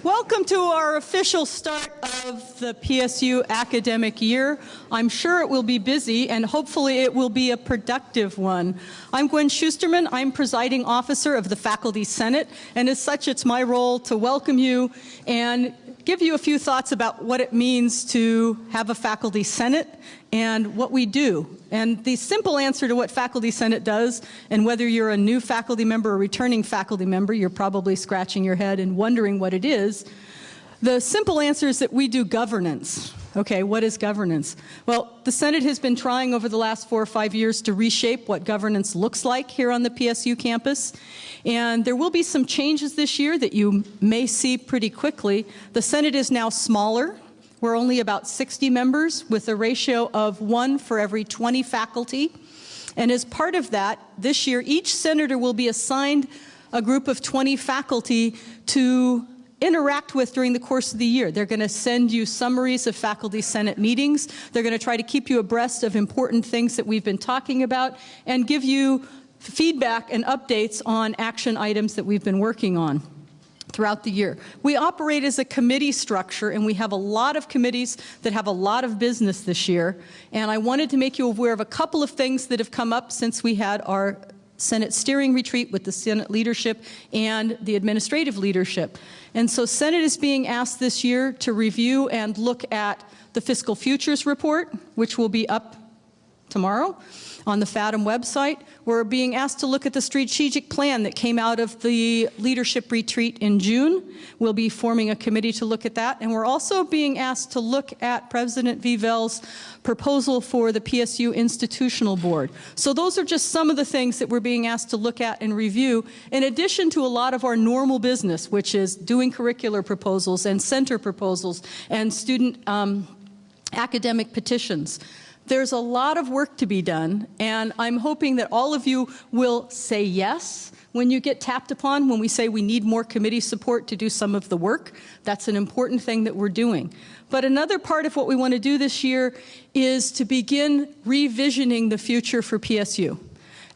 Welcome to our official start of the PSU academic year. I'm sure it will be busy and hopefully it will be a productive one. I'm Gwen Schusterman. I'm presiding officer of the Faculty Senate, and as such it's my role to welcome you and give you a few thoughts about what it means to have a Faculty Senate and what we do. And the simple answer to what Faculty Senate does, and whether you're a new faculty member or returning faculty member, you're probably scratching your head and wondering what it is. The simple answer is that we do governance. Okay, what is governance? Well, the Senate has been trying over the last 4 or 5 years to reshape what governance looks like here on the PSU campus. And there will be some changes this year that you may see pretty quickly. The Senate is now smaller. We're only about 60 members with a ratio of 1 for every 20 faculty. And as part of that, this year, each senator will be assigned a group of 20 faculty to interact with during the course of the year. They're going to send you summaries of Faculty Senate meetings. They're going to try to keep you abreast of important things that we've been talking about and give you feedback and updates on action items that we've been working on throughout the year. We operate as a committee structure, and we have a lot of committees that have a lot of business this year. And I wanted to make you aware of a couple of things that have come up since we had our Senate steering retreat with the Senate leadership and the administrative leadership. And so Senate is being asked this year to review and look at the Fiscal Futures Report, which will be up tomorrow on the FADM website. We're being asked to look at the strategic plan that came out of the leadership retreat in June. We'll be forming a committee to look at that. And we're also being asked to look at President Wiewel's proposal for the PSU Institutional Board. So those are just some of the things that we're being asked to look at and review, in addition to a lot of our normal business, which is doing curricular proposals and center proposals and student academic petitions. There's a lot of work to be done, and I'm hoping that all of you will say yes when you get tapped upon, when we say we need more committee support to do some of the work. That's an important thing that we're doing. But another part of what we want to do this year is to begin revisioning the future for PSU.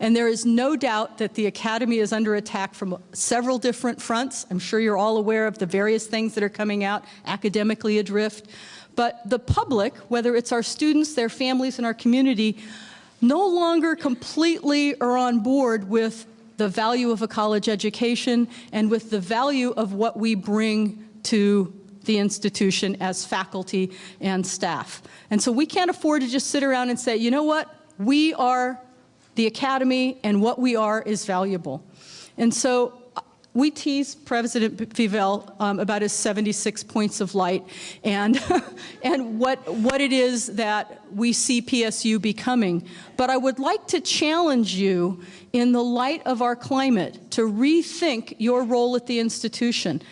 And there is no doubt that the Academy is under attack from several different fronts. I'm sure you're all aware of the various things that are coming out academically adrift. But the public, whether it's our students, their families, and our community, no longer completely are on board with the value of a college education and with the value of what we bring to the institution as faculty and staff. And so we can't afford to just sit around and say, you know what, we are the Academy and what we are is valuable. And so we tease President Wiewel about his 76 points of light and, and what it is that we see PSU becoming. But I would like to challenge you, in the light of our climate, to rethink your role at the institution.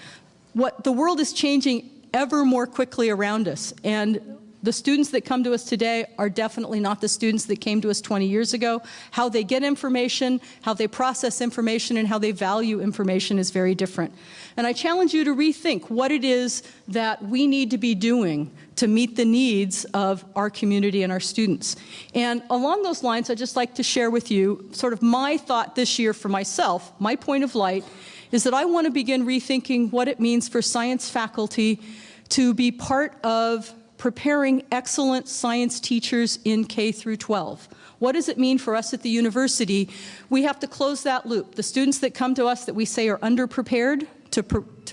The world is changing ever more quickly around us, and the students that come to us today are definitely not the students that came to us 20 years ago. How they get information, how they process information, and how they value information is very different. And I challenge you to rethink what it is that we need to be doing to meet the needs of our community and our students. And along those lines, I'd just like to share with you sort of my thought this year for myself. My point of light is that I want to begin rethinking what it means for science faculty to be part of preparing excellent science teachers in K through 12. What does it mean for us at the university? We have to close that loop. The students that come to us that we say are underprepared to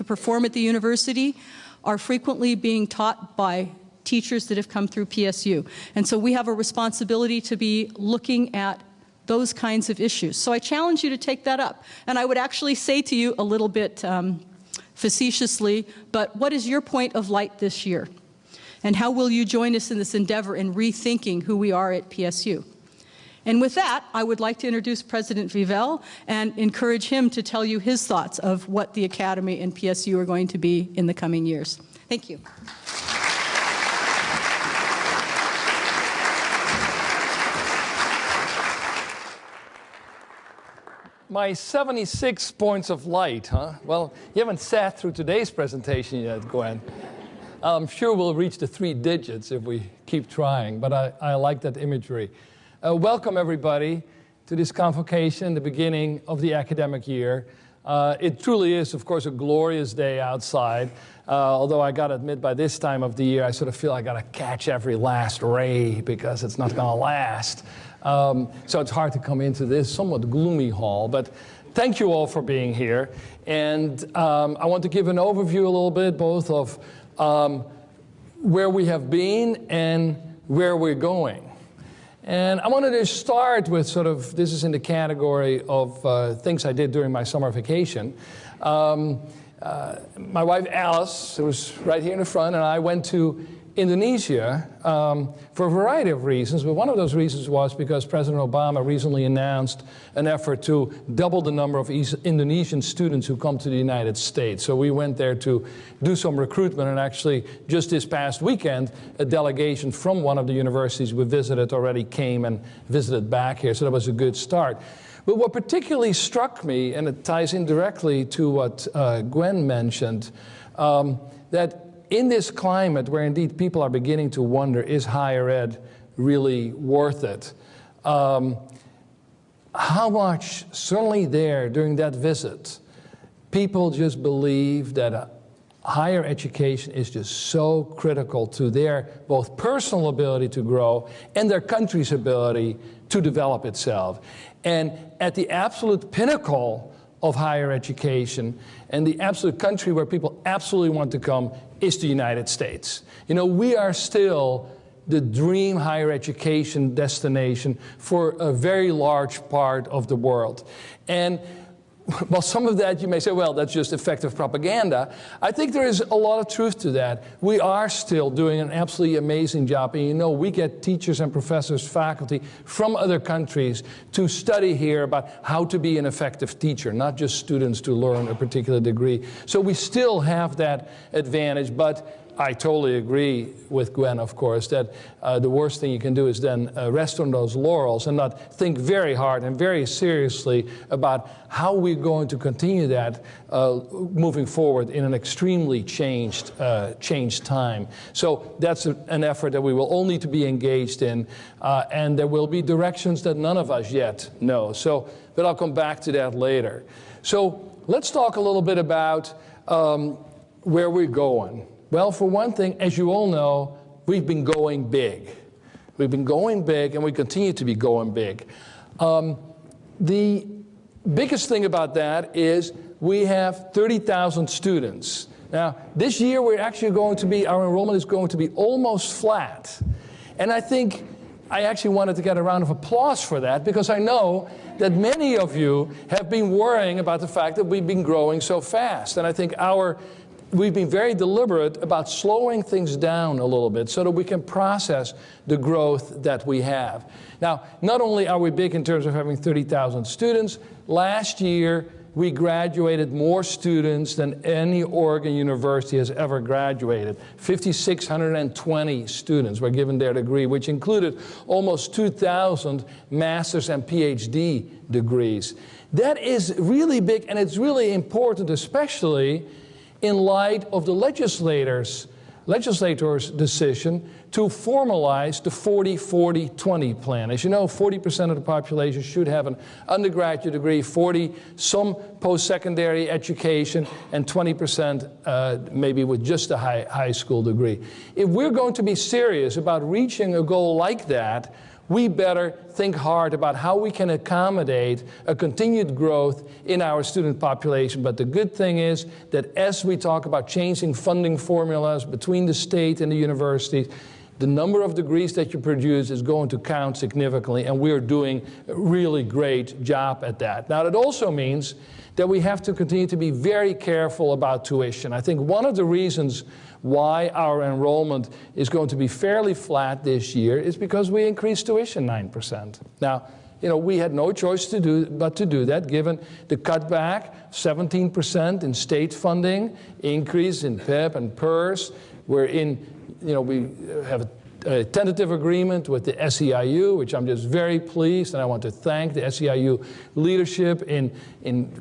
perform at the university are frequently being taught by teachers that have come through PSU. And so we have a responsibility to be looking at those kinds of issues. So I challenge you to take that up. And I would actually say to you a little bit facetiously, but what is your point of light this year? And how will you join us in this endeavor in rethinking who we are at PSU? And with that, I would like to introduce President Wiewel and encourage him to tell you his thoughts of what the Academy and PSU are going to be in the coming years. Thank you. My 76 points of light, huh? Well, you haven't sat through today's presentation yet, Gwen. I'm sure we'll reach the 3 digits if we keep trying, but I like that imagery. Welcome, everybody, to this convocation, the beginning of the academic year. It truly is, of course, a glorious day outside. Although I got to admit, by this time of the year, I sort of feel I got to catch every last ray because it's not going to last. So it's hard to come into this somewhat gloomy hall. But thank you all for being here. And I want to give an overview a little bit, both of where we have been and where we're going. And I wanted to start with sort of, this is in the category of things I did during my summer vacation. My wife Alice, who was right here in the front, and I went to Indonesia for a variety of reasons, but one of those reasons was because President Obama recently announced an effort to double the number of Indonesian students who come to the United States. So we went there to do some recruitment, and actually just this past weekend, a delegation from one of the universities we visited already came and visited back here, so that was a good start. But what particularly struck me, and it ties in directly to what Gwen mentioned, that in this climate where indeed people are beginning to wonder, is higher ed really worth it? How much, certainly there during that visit, people just believe that higher education is just so critical to their both personal ability to grow and their country's ability to develop itself. And at the absolute pinnacle of higher education and the absolute country where people absolutely want to come is the United States. You know, we are still the dream higher education destination for a very large part of the world. And while some of that you may say, well, that's just effective propaganda, I think there is a lot of truth to that. We are still doing an absolutely amazing job. And you know, we get teachers and professors, faculty from other countries to study here about how to be an effective teacher, not just students to learn a particular degree. So we still have that advantage, but I totally agree with Gwen, of course, that the worst thing you can do is then rest on those laurels and not think very hard and very seriously about how we're going to continue that moving forward in an extremely changed time. So that's an effort that we will all need to be engaged in, and there will be directions that none of us yet know. So, but I'll come back to that later. So let's talk a little bit about where we're going. Well, for one thing, as you all know, we've been going big. We've been going big, and we continue to be going big. The biggest thing about that is we have 30,000 students. Now, this year we're actually going to be, our enrollment is going to be almost flat. And I think I actually wanted to get a round of applause for that, because I know that many of you have been worrying about the fact that we've been growing so fast. And I think we've been very deliberate about slowing things down a little bit so that we can process the growth that we have. Now, not only are we big in terms of having 30,000 students, last year we graduated more students than any Oregon university has ever graduated. 5,620 students were given their degree, which included almost 2,000 master's and PhD degrees. That is really big, and it's really important, especially in light of the legislators' decision to formalize the 40-40-20 plan. As you know, 40% of the population should have an undergraduate degree, 40% some post-secondary education, and 20% maybe with just a high school degree. If we're going to be serious about reaching a goal like that, we better think hard about how we can accommodate a continued growth in our student population. But the good thing is that as we talk about changing funding formulas between the state and the universities, the number of degrees that you produce is going to count significantly, and we're doing a really great job at that. Now, that also means that we have to continue to be very careful about tuition. I think one of the reasons why our enrollment is going to be fairly flat this year is because we increased tuition 9%. Now, you know, we had no choice but to do that, given the cutback, 17% in state funding, increase in PIP and PERS. We're in, you know, we have a tentative agreement with the SEIU, which I'm just very pleased, and I want to thank the SEIU leadership in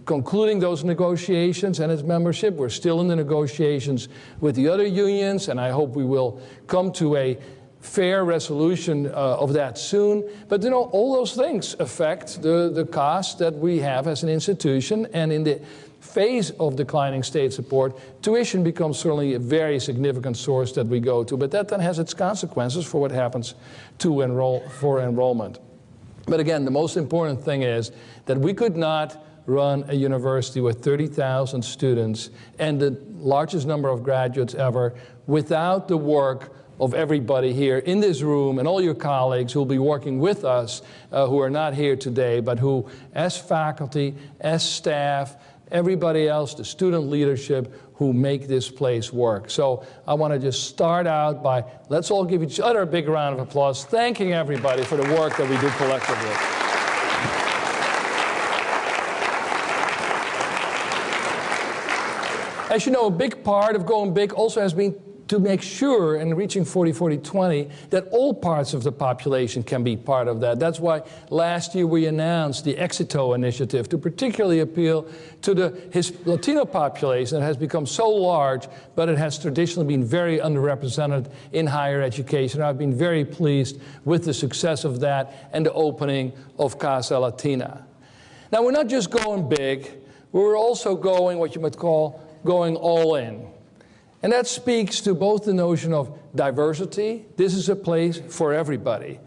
concluding those negotiations and its membership. We're still in the negotiations with the other unions, and I hope we will come to a fair resolution of that soon. But all those things affect the cost that we have as an institution, and in the phase of declining state support, tuition becomes certainly a very significant source that we go to, but that then has its consequences for what happens to enrollment. But again, the most important thing is that we could not run a university with 30,000 students and the largest number of graduates ever without the work of everybody here in this room and all your colleagues who will be working with us, who are not here today, but who, as faculty, as staff, everybody else, the student leadership, who make this place work. So I want to just start out by, let's all give each other a big round of applause, thanking everybody for the work that we do collectively. As you know, a big part of going big also has been to make sure in reaching 40-40-20 that all parts of the population can be part of that. That's why last year we announced the Exito initiative to particularly appeal to the Latino population that has become so large, but it has traditionally been very underrepresented in higher education. I've been very pleased with the success of that and the opening of Casa Latina. Now, we're not just going big, we're also going what you might call going all in. And that speaks to both the notion of diversity. This is a place for everybody.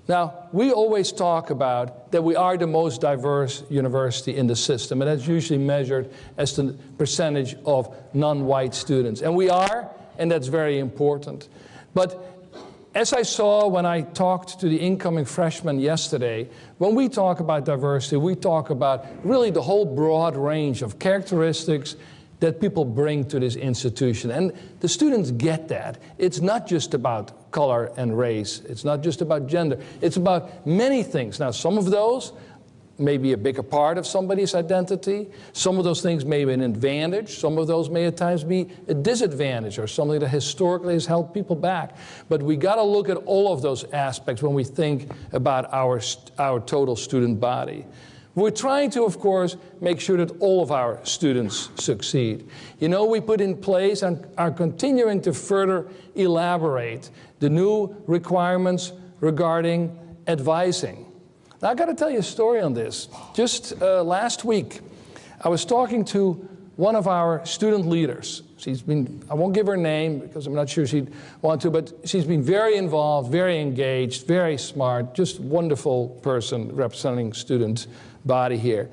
Now, we always talk about that we are the most diverse university in the system, and that's usually measured as the percentage of non-white students. And we are, and that's very important. But as I saw when I talked to the incoming freshmen yesterday, when we talk about diversity, we talk about really the whole broad range of characteristics that people bring to this institution. And the students get that. It's not just about color and race. It's not just about gender. It's about many things. Now, some of those may be a bigger part of somebody's identity. Some of those things may be an advantage. Some of those may at times be a disadvantage or something that historically has held people back. But we got to look at all of those aspects when we think about our total student body. We're trying to, of course, make sure that all of our students succeed. We put in place and are continuing to further elaborate the new requirements regarding advising. Now, I've got to tell you a story on this. Just last week, I was talking to one of our student leaders. I won't give her name because I'm not sure she'd want to, but she's been very involved, very engaged, very smart, just wonderful person representing student body here.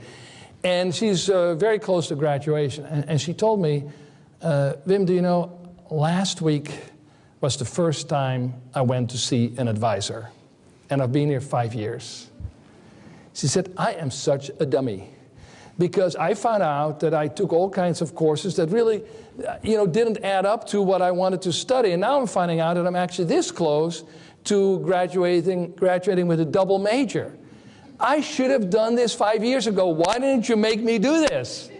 And she's very close to graduation. And she told me, Wim, do you know, last week was the first time I went to see an advisor. And I've been here 5 years. She said, I am such a dummy. Because I found out that I took all kinds of courses that really, didn't add up to what I wanted to study. And now I'm finding out that I'm actually this close to graduating with a double major. I should have done this 5 years ago. Why didn't you make me do this?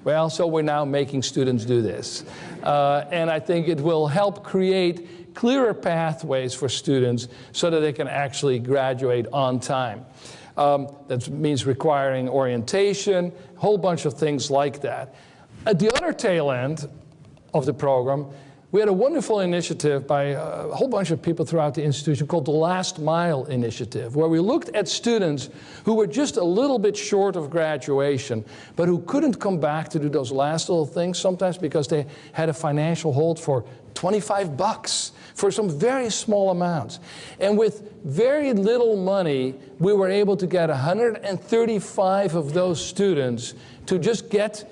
Well, so we're now making students do this. And I think it will help create clearer pathways for students so that they can actually graduate on time. That means requiring orientation, a whole bunch of things like that. At the other tail end of the program, we had a wonderful initiative by a whole bunch of people throughout the institution called the Last Mile Initiative, where we looked at students who were just a little bit short of graduation, but who couldn't come back to do those last little things, sometimes because they had a financial hold for $25 for some very small amounts. And with very little money, we were able to get 135 of those students to just get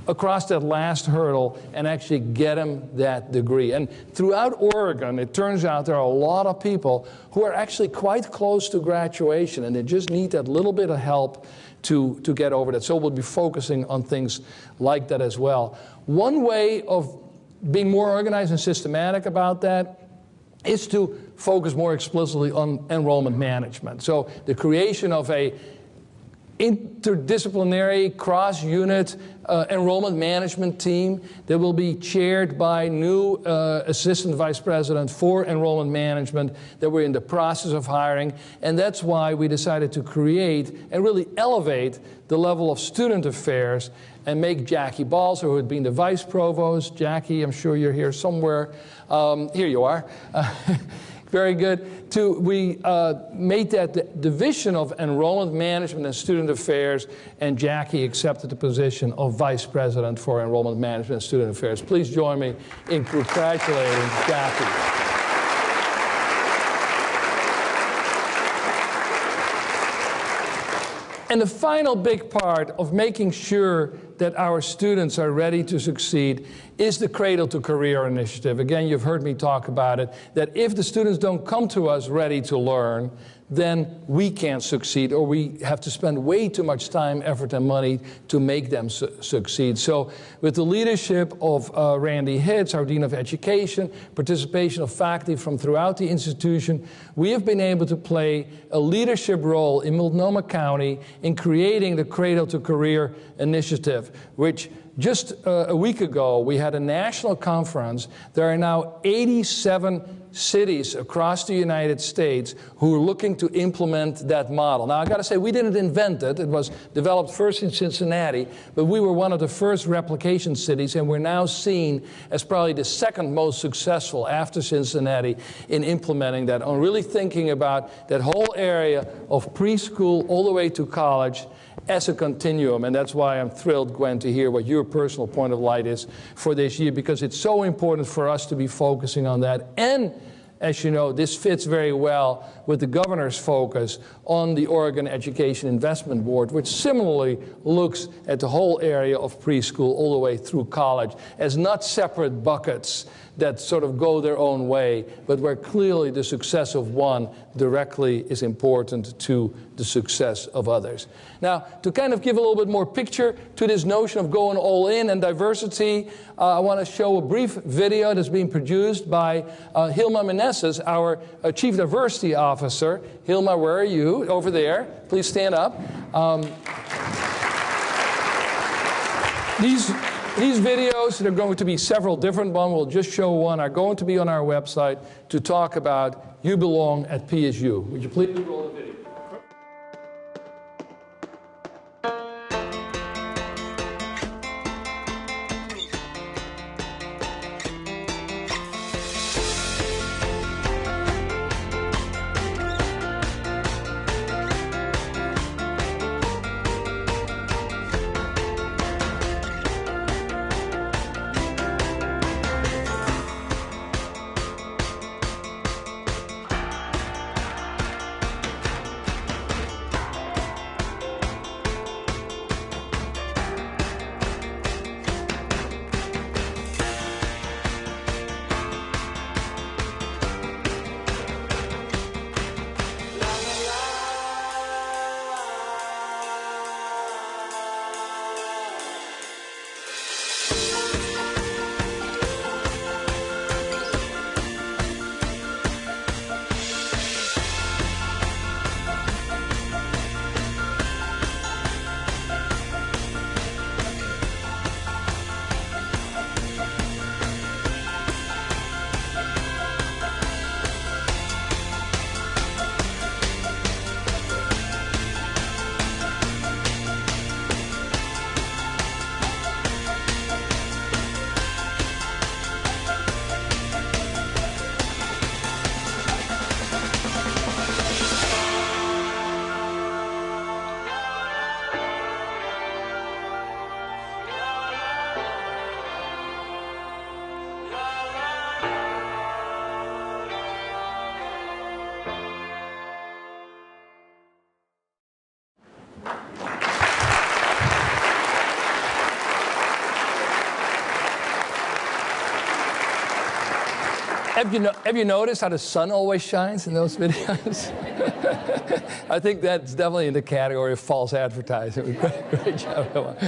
across that last hurdle and actually get them that degree. And throughout Oregon, it turns out there are a lot of people who are actually quite close to graduation, and they just need that little bit of help to get over that. So we'll be focusing on things like that as well. One way of being more organized and systematic about that is to focus more explicitly on enrollment management. So the creation of a interdisciplinary cross-unit enrollment management team that will be chaired by new assistant vice president for enrollment management that we're in the process of hiring. And that's why we decided to create and really elevate the level of student affairs and make Jackie Balzer, who had been the vice provost. Jackie, I'm sure you're here somewhere. Here you are. Very good. We made that the division of enrollment management and student affairs, and Jackie accepted the position of vice president for enrollment management and student affairs. Please join me in congratulating Jackie. And the final big part of making sure that our students are ready to succeed is the Cradle to Career initiative. Again, you've heard me talk about it, that if the students don't come to us ready to learn, then we can't succeed, or we have to spend way too much time, effort, and money to make them succeed. So with the leadership of Randy Hitz, our Dean of Education, participation of faculty from throughout the institution, we have been able to play a leadership role in Multnomah County in creating the Cradle to Career initiative, which just a week ago, we had a national conference. There are now 87 cities across the United States who are looking to implement that model. Now, I got to say, we didn't invent it. It was developed first in Cincinnati, but we were one of the first replication cities, and we're now seen as probably the second most successful after Cincinnati in implementing that, on really thinking about that whole area of preschool all the way to college as a continuum. And that's why I'm thrilled, Gwen, to hear what your personal point of light is for this year, because it's so important for us to be focusing on that. And as you know, this fits very well with the governor's focus on the Oregon Education Investment Board, which similarly looks at the whole area of preschool all the way through college as not separate buckets that sort of go their own way, but where clearly the success of one directly is important to the success of others. Now, to kind of give a little bit more picture to this notion of going all in and diversity, I want to show a brief video that's being produced by Hilma Meneses, our Chief Diversity Officer. Hilma, where are you? Over there. Please stand up. These videos, there are going to be several different ones, we'll just show one, are going to be on our website to talk about You Belong at PSU. Would you please roll the video? Have you noticed how the sun always shines in those videos? I think that's definitely in the category of false advertising. Great job.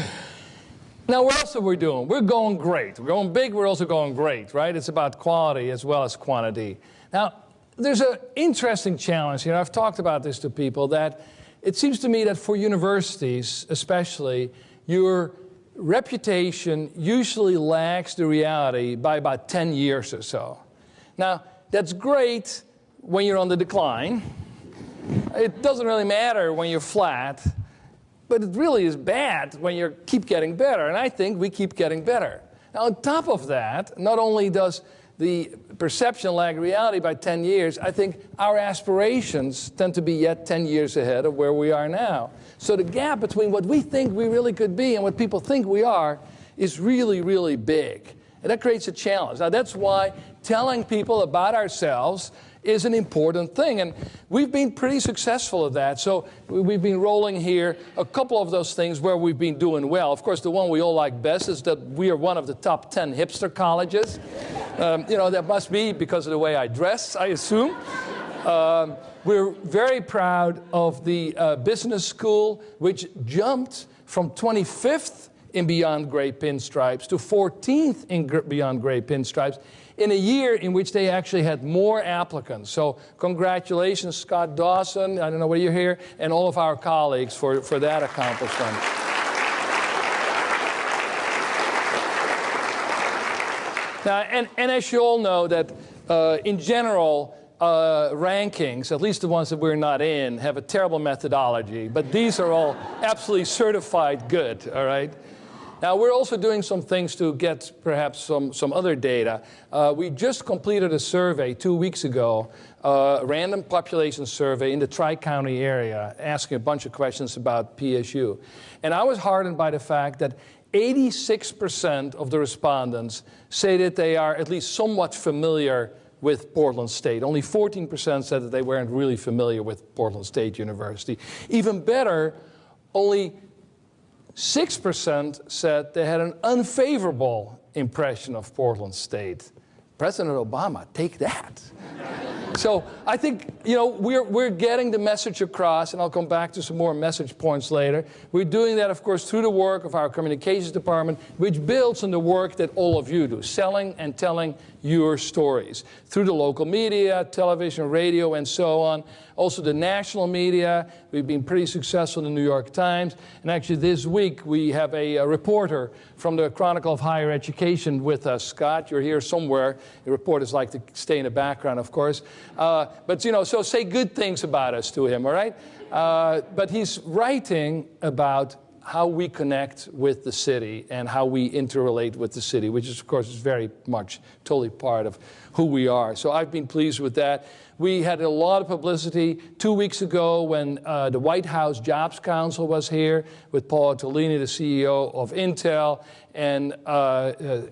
Now, what else are we doing? We're going great. We're going big, we're also going great, right? It's about quality as well as quantity. Now, there's an interesting challenge here. I've talked about this to people, that it seems to me that for universities, especially, your reputation usually lags the reality by about 10 years or so. Now, that's great when you're on the decline. It doesn't really matter when you're flat, but it really is bad when you keep getting better, and I think we keep getting better. Now, on top of that, not only does the perception lag reality by 10 years, I think our aspirations tend to be yet 10 years ahead of where we are now. So the gap between what we think we really could be and what people think we are is really, really big. And that creates a challenge. Now, that's why telling people about ourselves is an important thing. And we've been pretty successful at that. So we've been rolling here a couple of those things where we've been doing well. Of course, the one we all like best is that we are one of the top 10 hipster colleges. That must be because of the way I dress, I assume. We're very proud of the business school, which jumped from 25th in Beyond Gray Pinstripes to 14th in Beyond Gray Pinstripes in a year in which they actually had more applicants. So congratulations, Scott Dawson, I don't know whether you're here, and all of our colleagues for that accomplishment. Now, and as you all know, that in general, rankings, at least the ones that we're not in, have a terrible methodology. But these are all absolutely certified good, all right? Now, we're also doing some things to get perhaps some other data. We just completed a survey 2 weeks ago, a random population survey in the Tri-County area, asking a bunch of questions about PSU. And I was heartened by the fact that 86% of the respondents say that they are at least somewhat familiar with Portland State. Only 14% said that they weren't really familiar with Portland State University. Even better, only 6% said they had an unfavorable impression of Portland State. President Obama, take that. So I think, we're getting the message across, and I'll come back to some more message points later. We're doing that, of course, through the work of our communications department, which builds on the work that all of you do, selling and telling your stories through the local media, television, radio, and so on. Also the national media. We've been pretty successful in the New York Times. And actually this week we have a reporter from the Chronicle of Higher Education with us. Scott, you're here somewhere. The reporters like to stay in the background, of course. But so say good things about us to him, all right? But he's writing about how we connect with the city and how we interrelate with the city, which is, of course, is very much totally part of who we are. So I've been pleased with that. We had a lot of publicity 2 weeks ago when the White House Jobs Council was here with Paul Tolini, the CEO of Intel, and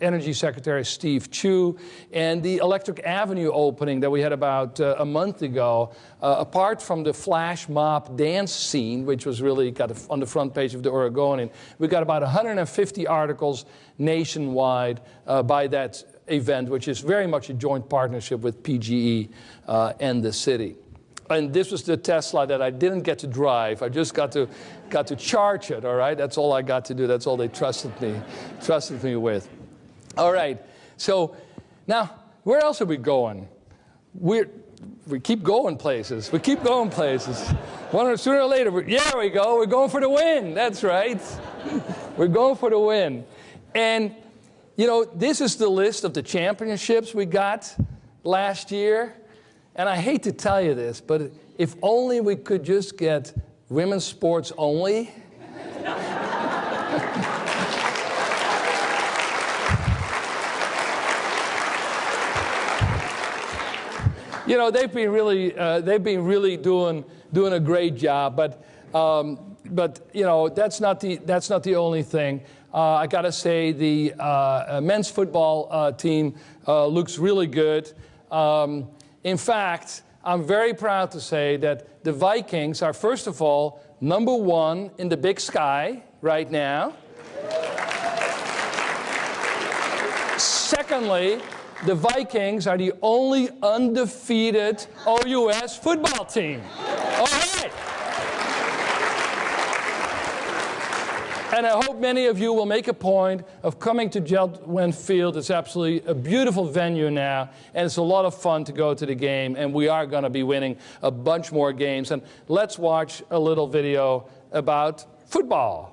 Energy Secretary Steve Chu, and the Electric Avenue opening that we had about a month ago. Apart from the flash mob dance scene, which was really got on the front page of the Oregonian, we got about 150 articles nationwide by that event, which is very much a joint partnership with PGE and the city. And this was the Tesla that I didn't get to drive. I just got to charge it, all right? That's all I got to do. That's all they trusted me with. All right. So now, where else are we going? We keep going places. We keep going places. Sooner or later, there we go. We're going for the win. That's right. We're going for the win. And this is the list of the championships we got last year. And I hate to tell you this, but if only we could just get women's sports only. They've been really doing a great job. But that's not the only thing. I got to say the men's football team looks really good. In fact, I'm very proud to say that the Vikings are, first of all, #1 in the Big Sky right now. Secondly, the Vikings are the only undefeated OUS football team. All right. And I hope many of you will make a point of coming to Jeltwen Field. It's absolutely a beautiful venue now, and it's a lot of fun to go to the game, and we are going to be winning a bunch more games. And let's watch a little video about football.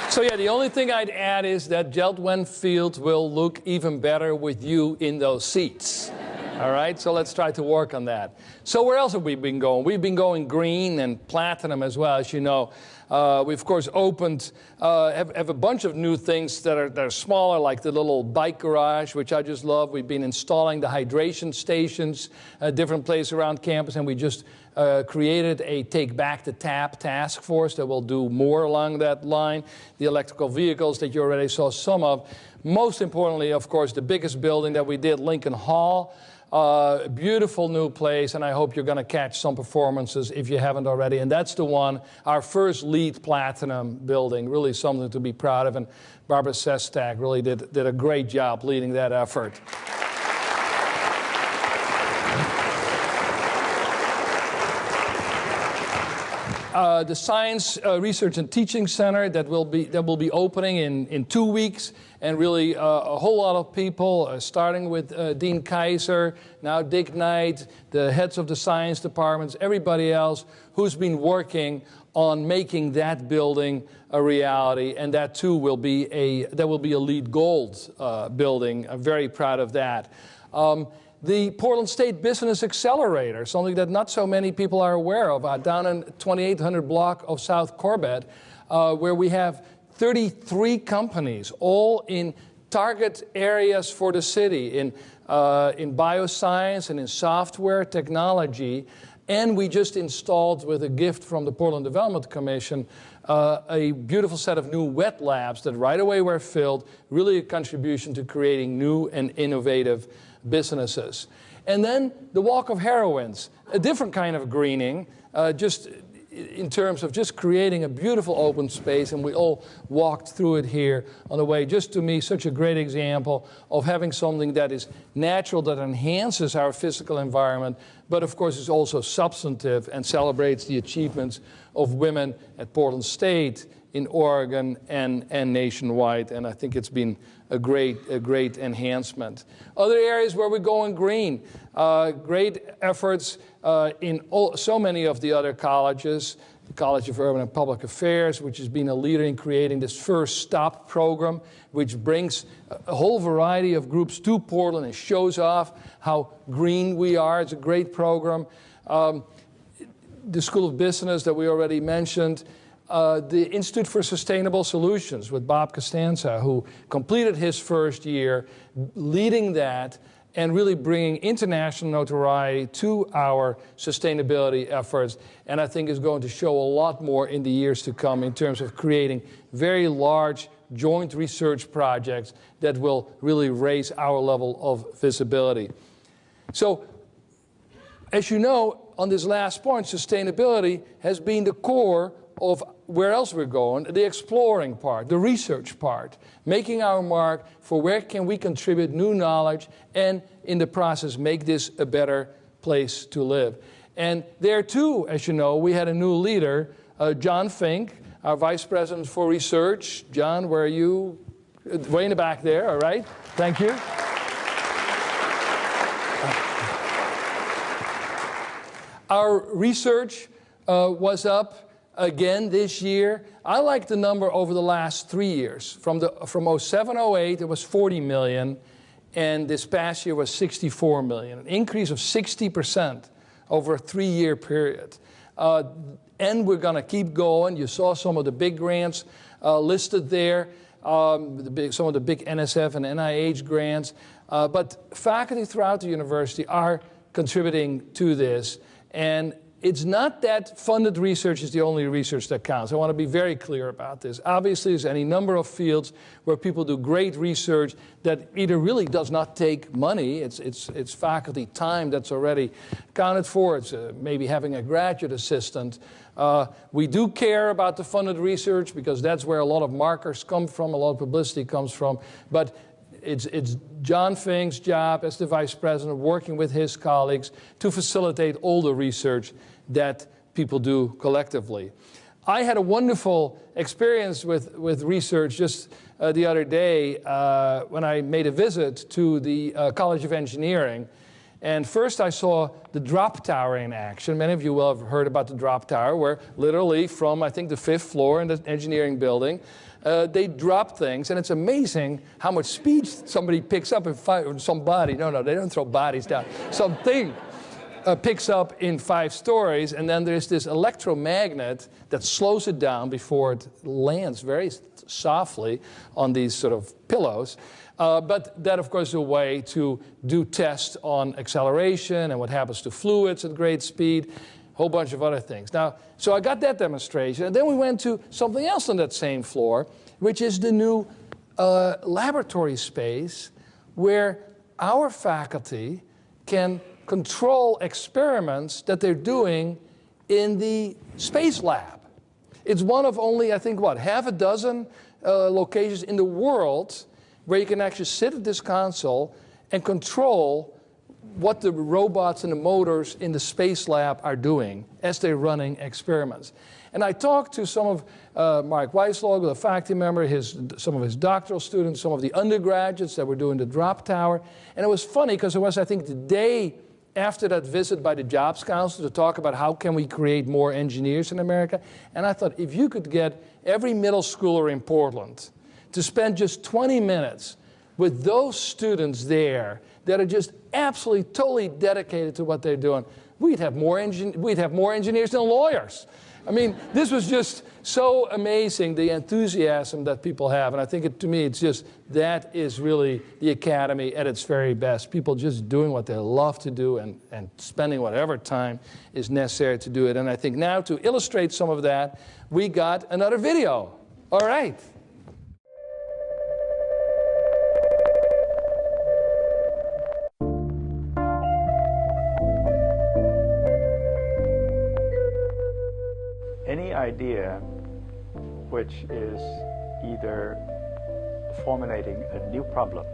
So yeah, the only thing I'd add is that Jeltwen Field will look even better with you in those seats. All right, so let's try to work on that. So where else have we been going? We've been going green and platinum as well, as you know. We, of course, opened, have a bunch of new things that are smaller, like the little bike garage, which I just love. We've been installing the hydration stations at different places around campus, and we just created a Take Back the Tap task force that will do more along that line. The electrical vehicles that you already saw some of. Most importantly, of course, the biggest building that we did, Lincoln Hall. Beautiful new place, and I hope you're going to catch some performances if you haven't already. And that's the one, our first LEED Platinum building, really something to be proud of. And Barbara Sestak really did a great job leading that effort. The Science Research and Teaching Center that will be opening in 2 weeks, and really a whole lot of people, starting with Dean Kaiser, now Dick Knight, the heads of the science departments, everybody else who's been working on making that building a reality, and that too will be a LEED Gold building. I'm very proud of that. The Portland State Business Accelerator, something that not so many people are aware of, down in 2800 block of South Corbett, where we have 33 companies, all in target areas for the city, in bioscience and in software technology. And we just installed, with a gift from the Portland Development Commission, a beautiful set of new wet labs that right away were filled, really a contribution to creating new and innovative businesses. And then the Walk of Heroines, a different kind of greening, just in terms of just creating a beautiful open space, and we all walked through it here on the way. Just to me, such a great example of having something that is natural, that enhances our physical environment, but of course is also substantive and celebrates the achievements of women at Portland State, in Oregon, and nationwide. And I think it's been a great enhancement. Other areas where we're going green, great efforts in so many of the other colleges. The College of Urban and Public Affairs, which has been a leader in creating this First Stop program, which brings a whole variety of groups to Portland and shows off how green we are. It's a great program. The School of Business that we already mentioned. The Institute for Sustainable Solutions with Bob Costanza, who completed his first year leading that and really bringing international notoriety to our sustainability efforts, and I think is going to show a lot more in the years to come in terms of creating very large joint research projects that will really raise our level of visibility. So As you know, on this last point, sustainability has been the core of where else we're going, the exploring part, the research part, making our mark for where can we contribute new knowledge and in the process make this a better place to live. And there too, as you know, we had a new leader, John Fink, our Vice President for Research. John, where are you? Way in the back there, all right. Thank you. Our research was up again this year. I like the number over the last 3 years. From 07-08, it was 40 million, and this past year was 64 million, an increase of 60% over a 3-year period. And we're going to keep going. You saw some of the big grants listed there, some of the big NSF and NIH grants. But faculty throughout the university are contributing to this. And it's not that funded research is the only research that counts. I want to be very clear about this. Obviously, there's any number of fields where people do great research that either really does not take money, it's faculty time that's already accounted for, it's maybe having a graduate assistant. We do care about the funded research because that's where a lot of markers come from, a lot of publicity comes from. But it's John Fink's job as the Vice President working with his colleagues to facilitate all the research that people do collectively. I had a wonderful experience with research just the other day when I made a visit to the College of Engineering. And first I saw the drop tower in action. Many of you will have heard about the drop tower, where literally from, I think, the 5th floor in the engineering building, they drop things, and it's amazing how much speed somebody picks up in somebody. No, they don't throw bodies down. Something picks up in 5 stories, and then there's this electromagnet that slows it down before it lands very softly on these sort of pillows. But that, of course, is a way to do tests on acceleration and what happens to fluids at great speed, a whole bunch of other things. Now, so I got that demonstration, and then we went to something else on that same floor, which is the new laboratory space where our faculty can control experiments that they're doing in the space lab. It's one of only, I think, half a dozen locations in the world where you can actually sit at this console and control what the robots and the motors in the space lab are doing as they're running experiments. And I talked to some of Mark Weislogel, a faculty member, some of his doctoral students, some of the undergraduates that were doing the drop tower. And it was funny because it was, I think, the day after that visit by the Jobs Council to talk about how can we create more engineers in America. And I thought, if you could get every middle schooler in Portland to spend just 20 minutes with those students there that are just absolutely, totally dedicated to what they're doing, we'd have more engineers than lawyers. I mean, this was just so amazing, the enthusiasm that people have. And I think, to me, it's just, that is really the academy at its very best. People just doing what they love to do and spending whatever time is necessary to do it. And I think now, to illustrate some of that, we got another video. All right. Any idea which is either formulating a new problem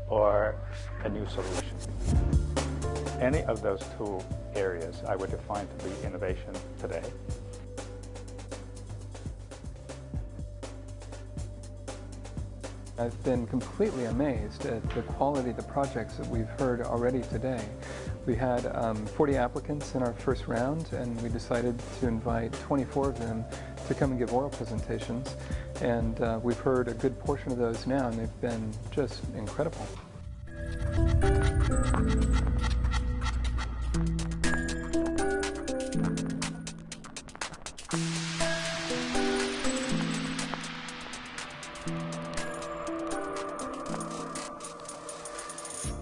or a new solution. Any of those 2 areas I would define to be innovation today. I've been completely amazed at the quality of the projects that we've heard already today. We had 40 applicants in our first round, and we decided to invite 24 of them to come and give oral presentations. And we've heard a good portion of those now, and they've been just incredible.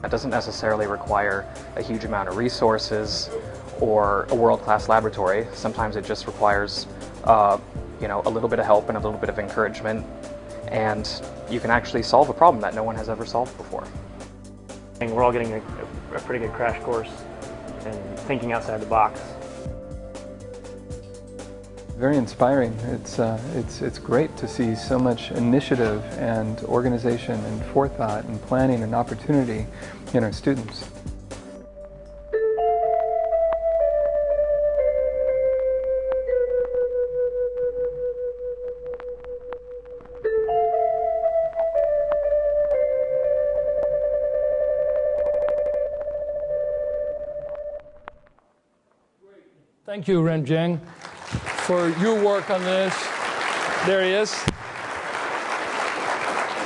It doesn't necessarily require a huge amount of resources or a world-class laboratory. Sometimes it just requires a little bit of help and a little bit of encouragement, and you can actually solve a problem that no one has ever solved before. And we're all getting a pretty good crash course and thinking outside the box. Very inspiring. It's great to see so much initiative and organization and forethought and planning and opportunity in our students. Thank you, Ren Zheng, for your work on this. There he is.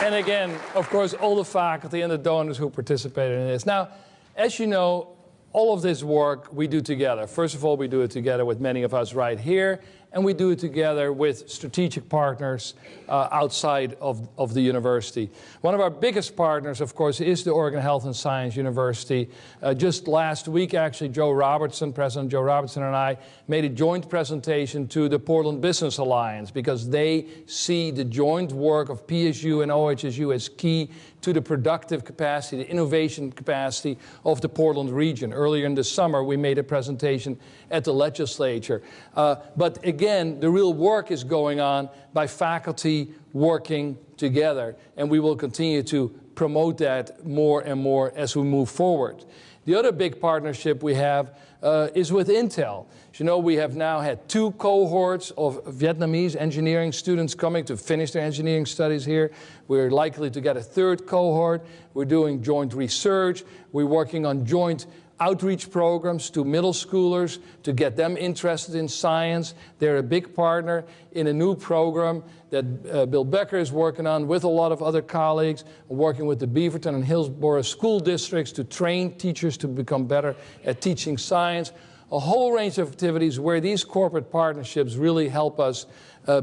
And again, of course, all the faculty and the donors who participated in this. Now, as you know, all of this work we do together. First of all, we do it together with many of us right here, and we do it together with strategic partners outside of the university. One of our biggest partners, of course, is the Oregon Health and Science University. Just last week, actually, President Joe Robertson and I made a joint presentation to the Portland Business Alliance because they see the joint work of PSU and OHSU as key to the productive capacity, the innovation capacity of the Portland region. Earlier in the summer, we made a presentation at the legislature. But again, the real work is going on by faculty working together, and we will continue to promote that more and more as we move forward. The other big partnership we have is with Intel. As you know, we have now had 2 cohorts of Vietnamese engineering students coming to finish their engineering studies here. We're likely to get a 3rd cohort. We're doing joint research. We're working on joint outreach programs to middle schoolers to get them interested in science. They're a big partner in a new program that Bill Becker is working on with a lot of other colleagues, working with the Beaverton and Hillsborough school districts to train teachers to become better at teaching science. A whole range of activities where these corporate partnerships really help us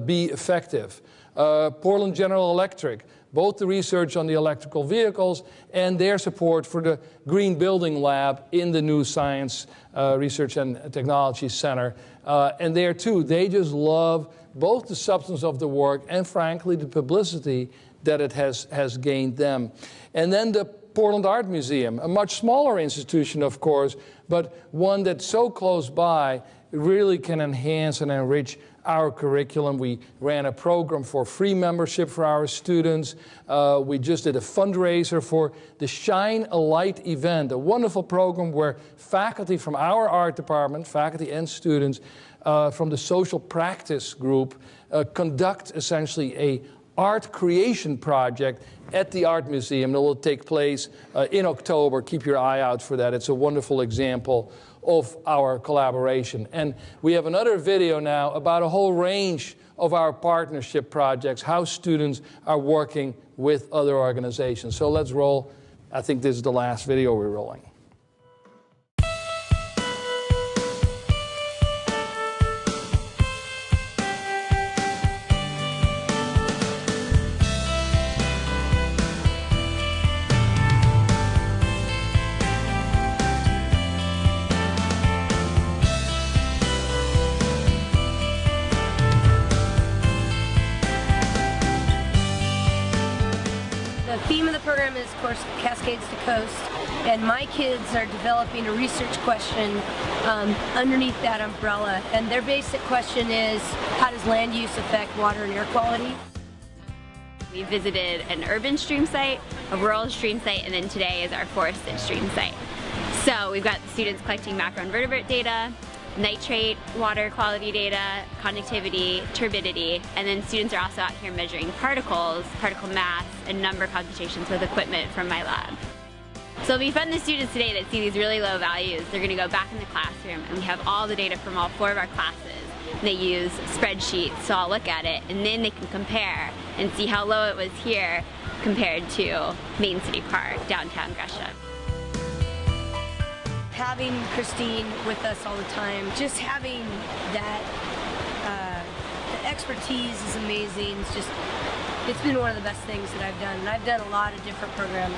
be effective. Portland General Electric, both the research on the electrical vehicles and their support for the Green Building Lab in the new Science Research and Technology Center. And there too, they just love both the substance of the work and frankly the publicity that it has gained them. And then the Portland Art Museum, a much smaller institution of course, but one that's so close by really can enhance and enrich our curriculum. We ran a program for free membership for our students. We just did a fundraiser for the Shine a Light event, a wonderful program where faculty from our art department, faculty and students from the social practice group conduct essentially a art creation project at the Art Museum that will take place in October. Keep your eye out for that. It's a wonderful example of our collaboration. And we have another video now about a whole range of our partnership projects, how students are working with other organizations. So let's roll. I think this is the last video we're rolling. Cascades to Coast, and my kids are developing a research question underneath that umbrella, and their basic question is, how does land use affect water and air quality? We visited an urban stream site, a rural stream site, and then today is our forested stream site. So we've got the students collecting macroinvertebrate data, nitrate water quality data, conductivity, turbidity, and then students are also out here measuring particles, particle mass, and number computations with equipment from my lab. So it'll be fun to students today that see these really low values. They're going to go back in the classroom and we have all the data from all 4 of our classes. They use spreadsheets, so I'll look at it and then they can compare and see how low it was here compared to Main City Park, downtown Gresham. Having Christine with us all the time, just having that the expertise is amazing. It's been one of the best things that I've done, and I've done a lot of different programs.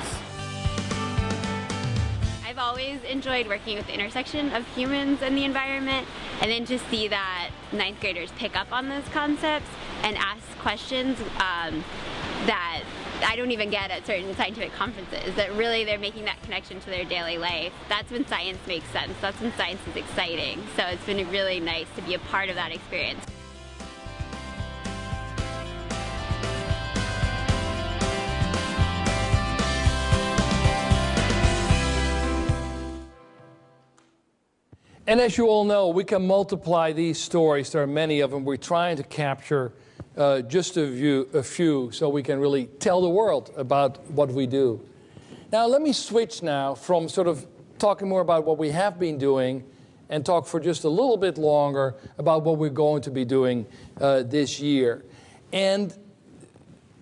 I've always enjoyed working with the intersection of humans and the environment, and then to see that 9th graders pick up on those concepts and ask questions that I don't even get at certain scientific conferences, that really they're making that connection to their daily life. That's when science makes sense. That's when science is exciting. So it's been really nice to be a part of that experience. And as you all know, we can multiply these stories. There are many of them. We're trying to capture just a few so we can really tell the world about what we do. Now, let me switch now from sort of talking more about what we have been doing and talk for just a little bit longer about what we're going to be doing this year. And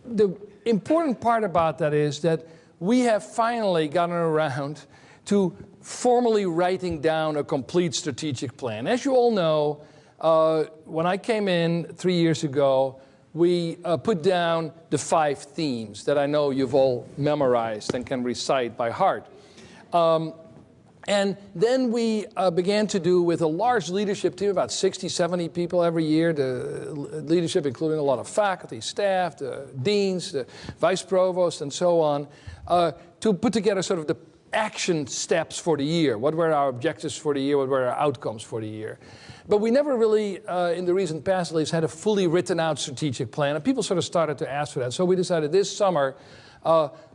the important part about that is that we have finally gotten around to formally writing down a complete strategic plan. As you all know, when I came in 3 years ago, we put down the 5 themes that I know you've all memorized and can recite by heart. And then we began to do with a large leadership team, about 60, 70 people every year, the leadership including a lot of faculty, staff, the deans, the vice provost, and so on, to put together sort of the action steps for the year. What were our objectives for the year? What were our outcomes for the year? But we never really, in the recent past at least, had a fully written out strategic plan. And people sort of started to ask for that. So we decided this summer,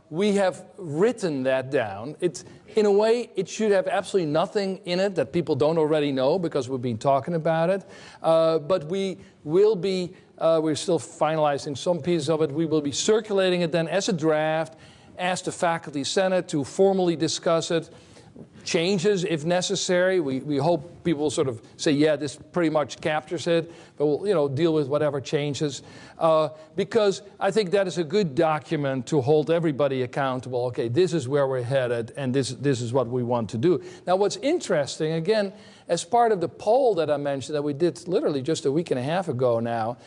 we have written that down. It's, in a way, it should have absolutely nothing in it that people don't already know because we've been talking about it. But we will be, we're still finalizing some pieces of it. We will be circulating it then as a draft, ask the faculty senate to formally discuss it, changes if necessary. We hope people sort of say, yeah, this pretty much captures it, but we'll deal with whatever changes. Because I think that is a good document to hold everybody accountable. Okay, this is where we're headed, and this is what we want to do. Now, what's interesting, again, as part of the poll that I mentioned that we did literally just a week and a half ago now,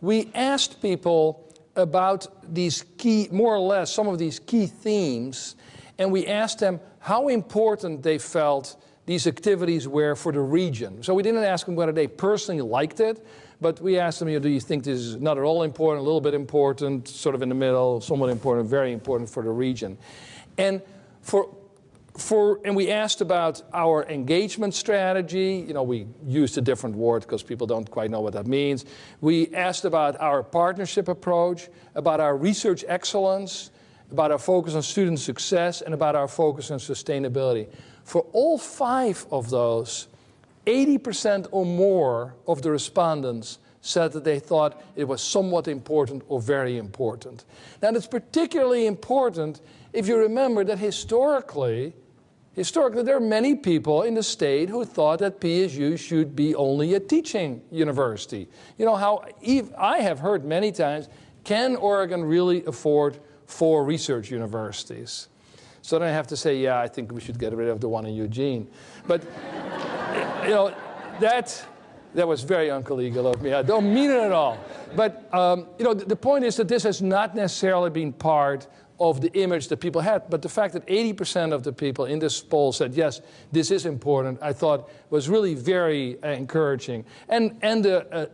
we asked people about these key, more or less, some of these key themes, and we asked them how important they felt these activities were for the region. So we didn't ask them whether they personally liked it, but we asked them, do you think this is not at all important, a little bit important, sort of in the middle, somewhat important, very important for the region? And and we asked about our engagement strategy. We used a different word because people don't quite know what that means. We asked about our partnership approach, about our research excellence, about our focus on student success, and about our focus on sustainability. For all 5 of those, 80% or more of the respondents said that they thought it was somewhat important or very important. Now, that's particularly important if you remember that historically, there are many people in the state who thought that PSU should be only a teaching university. I have heard many times, can Oregon really afford 4 research universities? So then I have to say, yeah, I think we should get rid of the one in Eugene. But, that was very uncollegial of me. I don't mean it at all. But, the point is that this has not necessarily been part of the image that people had. But the fact that 80% of the people in this poll said, yes, this is important, I thought was really very encouraging. And the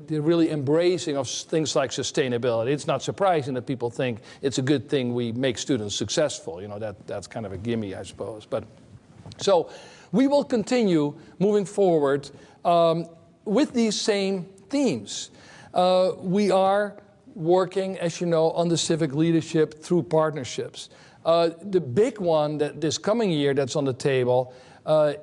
really embracing of things like sustainability. It's not surprising that people think it's a good thing we make students successful. That's kind of a gimme, I suppose. But so we will continue moving forward with these same themes. We are working, as you know, on the civic leadership through partnerships. The big one that this coming year that's on the table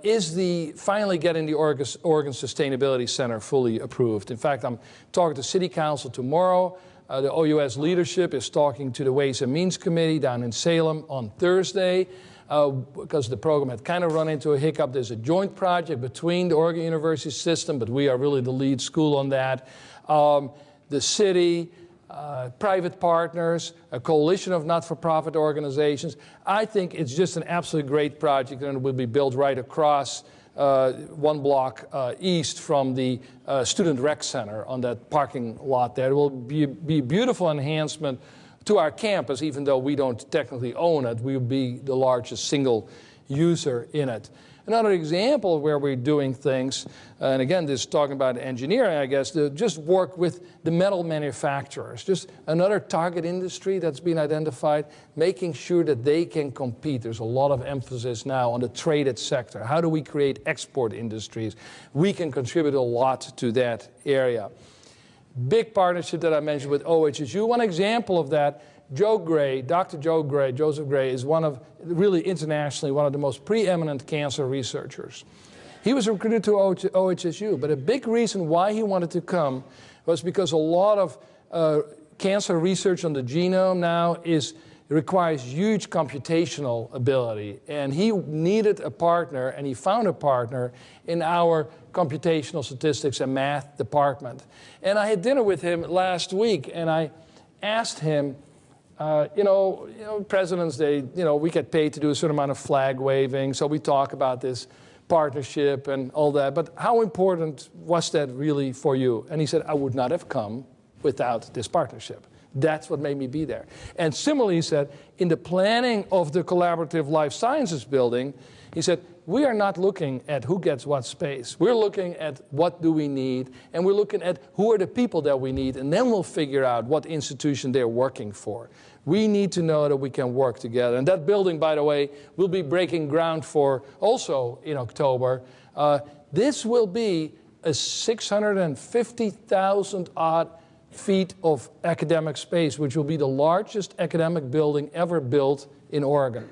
is finally getting the Oregon Sustainability Center fully approved. In fact, I'm talking to City Council tomorrow. The OUS leadership is talking to the Ways and Means Committee down in Salem on Thursday. Because the program had kind of run into a hiccup. There's a joint project between the Oregon University system, but we are really the lead school on that. The city, private partners, a coalition of not-for-profit organizations. I think it's just an absolutely great project, and it will be built right across 1 block east from the Student Rec Center on that parking lot there. It will be a beautiful enhancement to our campus, even though we don't technically own it. We will be the largest single user in it. Another example where we're doing things, and again, this is talking about engineering, I guess, to just work with the metal manufacturers. Just another target industry that's been identified, making sure that they can compete. There's a lot of emphasis now on the traded sector. How do we create export industries? We can contribute a lot to that area. Big partnership that I mentioned with OHSU. One example of that, Joe Gray, Dr. Joseph Gray, is really internationally one of the most preeminent cancer researchers. He was recruited to OHSU, but a big reason why he wanted to come was because a lot of cancer research on the genome now requires huge computational ability. And he needed a partner, and he found a partner in our computational statistics and math department. And I had dinner with him last week, and I asked him, presidents, we get paid to do a certain amount of flag waving, so we talk about this partnership and all that, but how important was that really for you? And he said, I would not have come without this partnership. That's what made me be there. And similarly, he said, in the planning of the collaborative life sciences building, he said, we are not looking at who gets what space. We're looking at what do we need, and we're looking at who are the people that we need, and then we'll figure out what institution they're working for. We need to know that we can work together. And that building, by the way, will be breaking ground for also in October. This will be a 650,000 odd feet of academic space, which will be the largest academic building ever built in Oregon.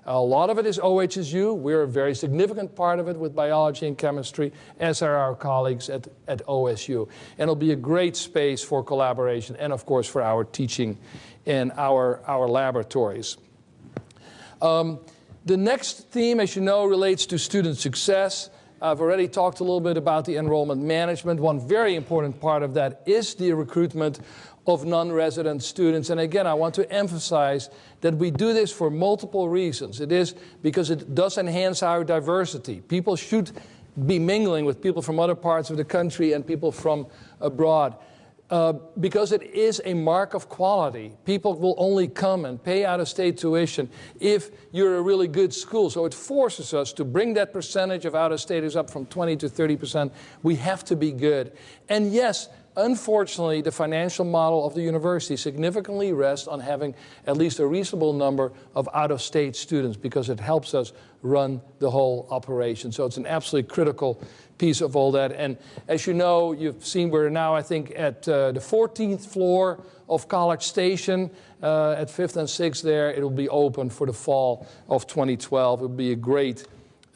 A lot of it is OHSU. We're a very significant part of it with biology and chemistry, as are our colleagues at OSU. And it'll be a great space for collaboration and, of course, for our teaching and our laboratories. The next theme, as you know, relates to student success. I've already talked a little bit about the enrollment management. One very important part of that is the recruitment of non-resident students. And again, I want to emphasize that we do this for multiple reasons. It is because it does enhance our diversity. People should be mingling with people from other parts of the country and people from abroad. Because it is a mark of quality. People will only come and pay out-of-state tuition if you're a really good school. So it forces us to bring that percentage of out-of-staters up from 20 to 30%. We have to be good. And yes, unfortunately, the financial model of the university significantly rests on having at least a reasonable number of out-of-state students because it helps us run the whole operation. So it's an absolutely critical piece of all that. And as you know, you've seen we're now, I think, at the 14th floor of College Station at 5th and 6th there. It'll be open for the fall of 2012. It'll be a great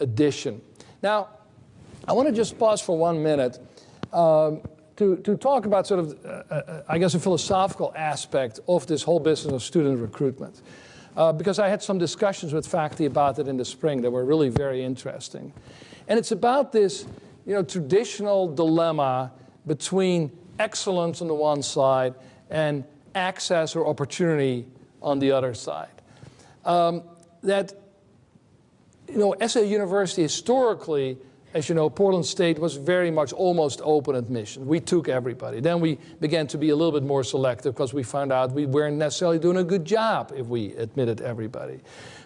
addition. Now, I want to just pause for 1 minute to talk about sort of, I guess, a philosophical aspect of this whole business of student recruitment. Because I had some discussions with faculty about it in the spring that were really very interesting. And it's about this traditional dilemma between excellence on the one side and access or opportunity on the other side. That, as a university historically, as you know, Portland State was very much almost open admission. We took everybody. Then we began to be a little bit more selective because we found out we weren't necessarily doing a good job if we admitted everybody.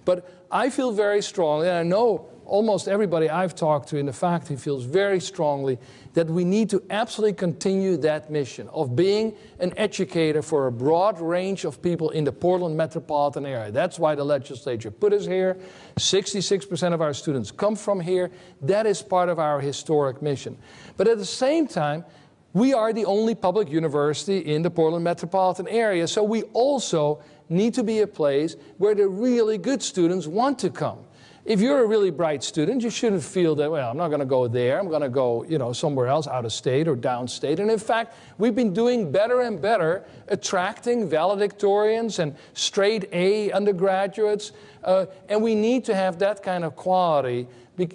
But I feel very strongly, and I know almost everybody I've talked to in the faculty feels very strongly that we need to absolutely continue that mission of being an educator for a broad range of people in the Portland metropolitan area. That's why the legislature put us here. 66% of our students come from here. That is part of our historic mission. But at the same time, we are the only public university in the Portland metropolitan area, so we also need to be a place where the really good students want to come. If you're a really bright student, you shouldn't feel that, well, I'm not going to go there. I'm going to go, somewhere else, out of state or downstate. And in fact, we've been doing better and better attracting valedictorians and straight A undergraduates. And we need to have that kind of quality.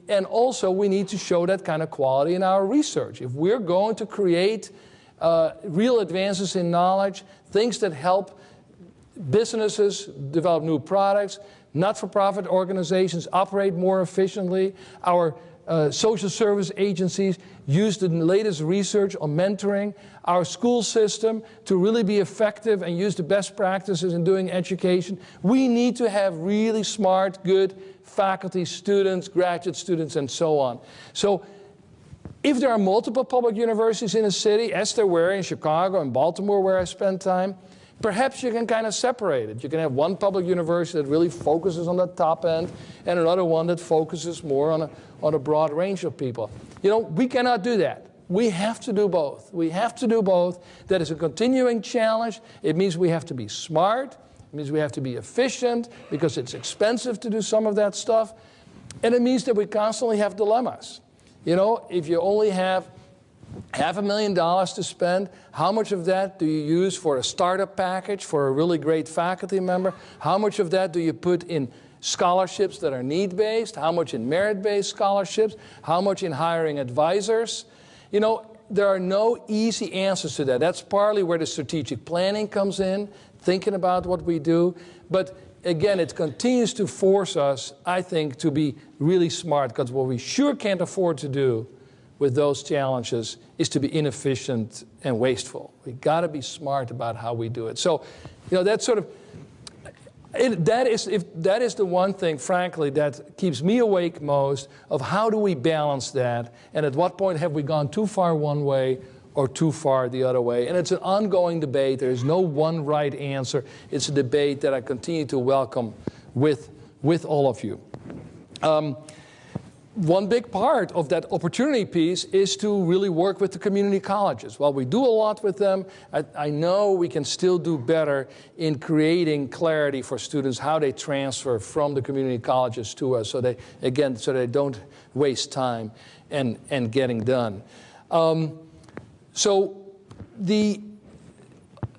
And also, we need to show that kind of quality in our research. If we're going to create real advances in knowledge, things that help businesses develop new products, not-for-profit organizations operate more efficiently, our social service agencies use the latest research on mentoring, our school system to really be effective and use the best practices in doing education. We need to have really smart, good faculty, students, graduate students, and so on. So if there are multiple public universities in a city, as there were in Chicago and Baltimore where I spent time, perhaps you can kind of separate it. You can have one public university that really focuses on the top end and another one that focuses more on a broad range of people. You know, we cannot do that. We have to do both. We have to do both. That is a continuing challenge. It means we have to be smart. It means we have to be efficient because it's expensive to do some of that stuff. And it means that we constantly have dilemmas. You know, if you only have $500,000 to spend, how much of that do you use for a startup package for a really great faculty member? How much of that do you put in scholarships that are need-based? How much in merit-based scholarships? How much in hiring advisors? You know, there are no easy answers to that. That's partly where the strategic planning comes in, thinking about what we do. But again, it continues to force us, I think, to be really smart, because what we sure can't afford to do with those challenges is to be inefficient and wasteful. We've got to be smart about how we do it. So, you know, that's sort of, that is the one thing, frankly, that keeps me awake most, of how do we balance that, and at what point have we gone too far one way or too far the other way. And it's an ongoing debate. There is no one right answer. It's a debate that I continue to welcome with all of you. One big part of that opportunity piece is to really work with the community colleges. While we do a lot with them, I know we can still do better in creating clarity for students how they transfer from the community colleges to us, so they don't waste time and getting done.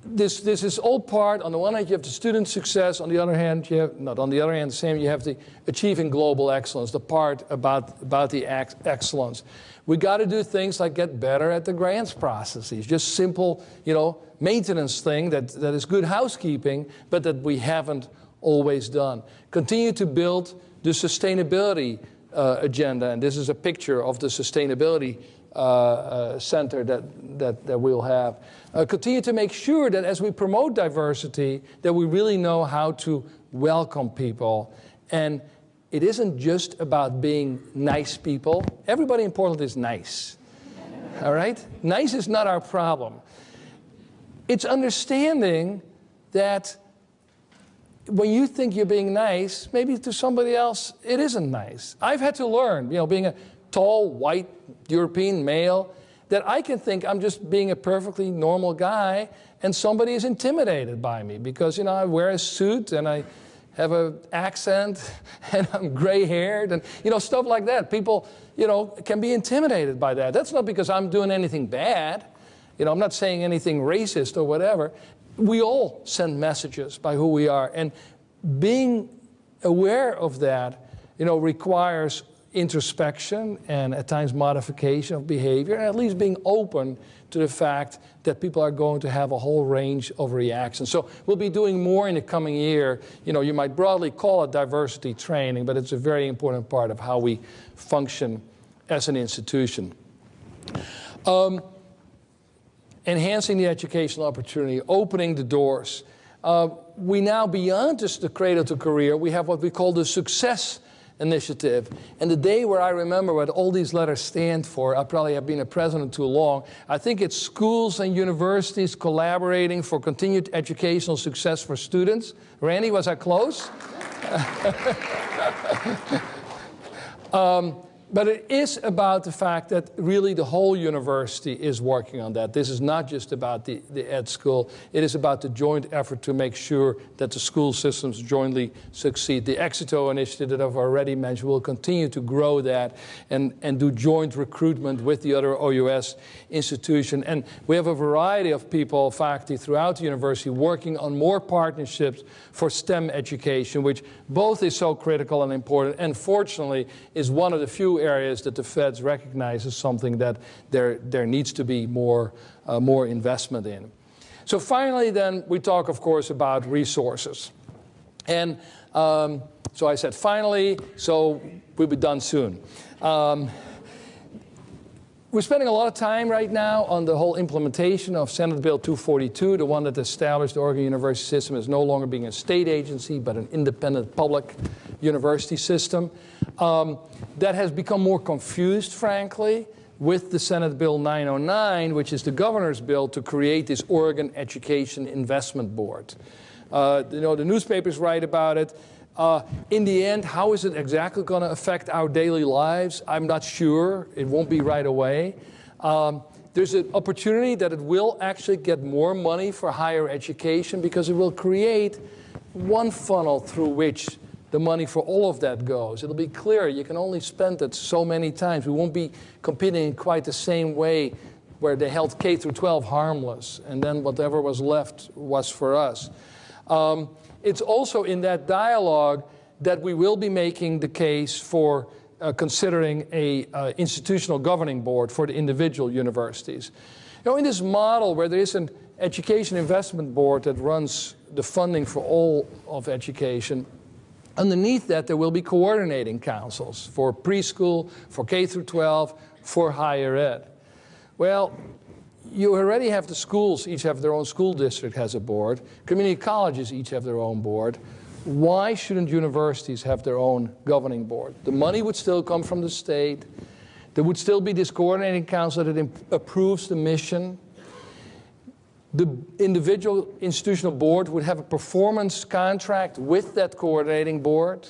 This is all part. On the one hand, you have the student success. On the other hand, you have the achieving global excellence, the part about the excellence. We got to do things like get better at the grants processes, just simple, you know, maintenance thing that is good housekeeping, but that we haven't always done. Continue to build the sustainability agenda, and this is a picture of the sustainability center that we'll have. Continue to make sure that as we promote diversity, that we really know how to welcome people. And it isn't just about being nice people. Everybody in Portland is nice. All right? Nice is not our problem. It's understanding that when you think you're being nice, maybe to somebody else it isn't nice. I've had to learn, you know, being a tall, white, European male, that I can think I'm just being a perfectly normal guy, and somebody is intimidated by me because, you know, I wear a suit and I have an accent and I'm gray-haired and, you know, stuff like that. People, you know, can be intimidated by that. That's not because I'm doing anything bad. You know, I'm not saying anything racist or whatever. We all send messages by who we are, and being aware of that, you know, requires introspection and at times modification of behavior, and at least being open to the fact that people are going to have a whole range of reactions. So we'll be doing more in the coming year. You know, you might broadly call it diversity training, but it's a very important part of how we function as an institution. Enhancing the educational opportunity, opening the doors. We now, beyond just the cradle to career, we have what we call the success initiative. And the day where I remember what all these letters stand for, I probably have been a president too long. I think it's schools and universities collaborating for continued educational success for students. Randy, was I close? But it is about the fact that really the whole university is working on that. This is not just about the ed school. It is about the joint effort to make sure that the school systems jointly succeed. The Exito initiative that I've already mentioned will continue to grow that and do joint recruitment with the other OUS institution. And we have a variety of people, faculty throughout the university working on more partnerships for STEM education, which both is so critical and important, and fortunately is one of the few areas that the feds recognize as something that there needs to be more investment in. So finally then, we talk, of course, about resources. And So I said, finally, so we'll be done soon. We're spending a lot of time right now on the whole implementation of Senate Bill 242, the one that established the Oregon University system as no longer being a state agency, but an independent public university system. That has become more confused, frankly, with the Senate Bill 909, which is the governor's bill to create this Oregon Education Investment Board. The newspapers write about it. In the end, how is it exactly going to affect our daily lives? I'm not sure. It won't be right away. There's an opportunity that it will actually get more money for higher education because it will create one funnel through which the money for all of that goes. It'll be clear. You can only spend it so many times. We won't be competing in quite the same way where they held K through 12 harmless, and then whatever was left was for us. It's also in that dialogue that we will be making the case for considering a institutional governing board for the individual universities. In this model where there is an education investment board that runs the funding for all of education, underneath that there will be coordinating councils for preschool, for K through 12, for higher ed. Well, you already have the schools, each have their own school district has a board. Community colleges each have their own board. Why shouldn't universities have their own governing board? The money would still come from the state. There would still be this coordinating council that approves the mission. The individual institutional board would have a performance contract with that coordinating board,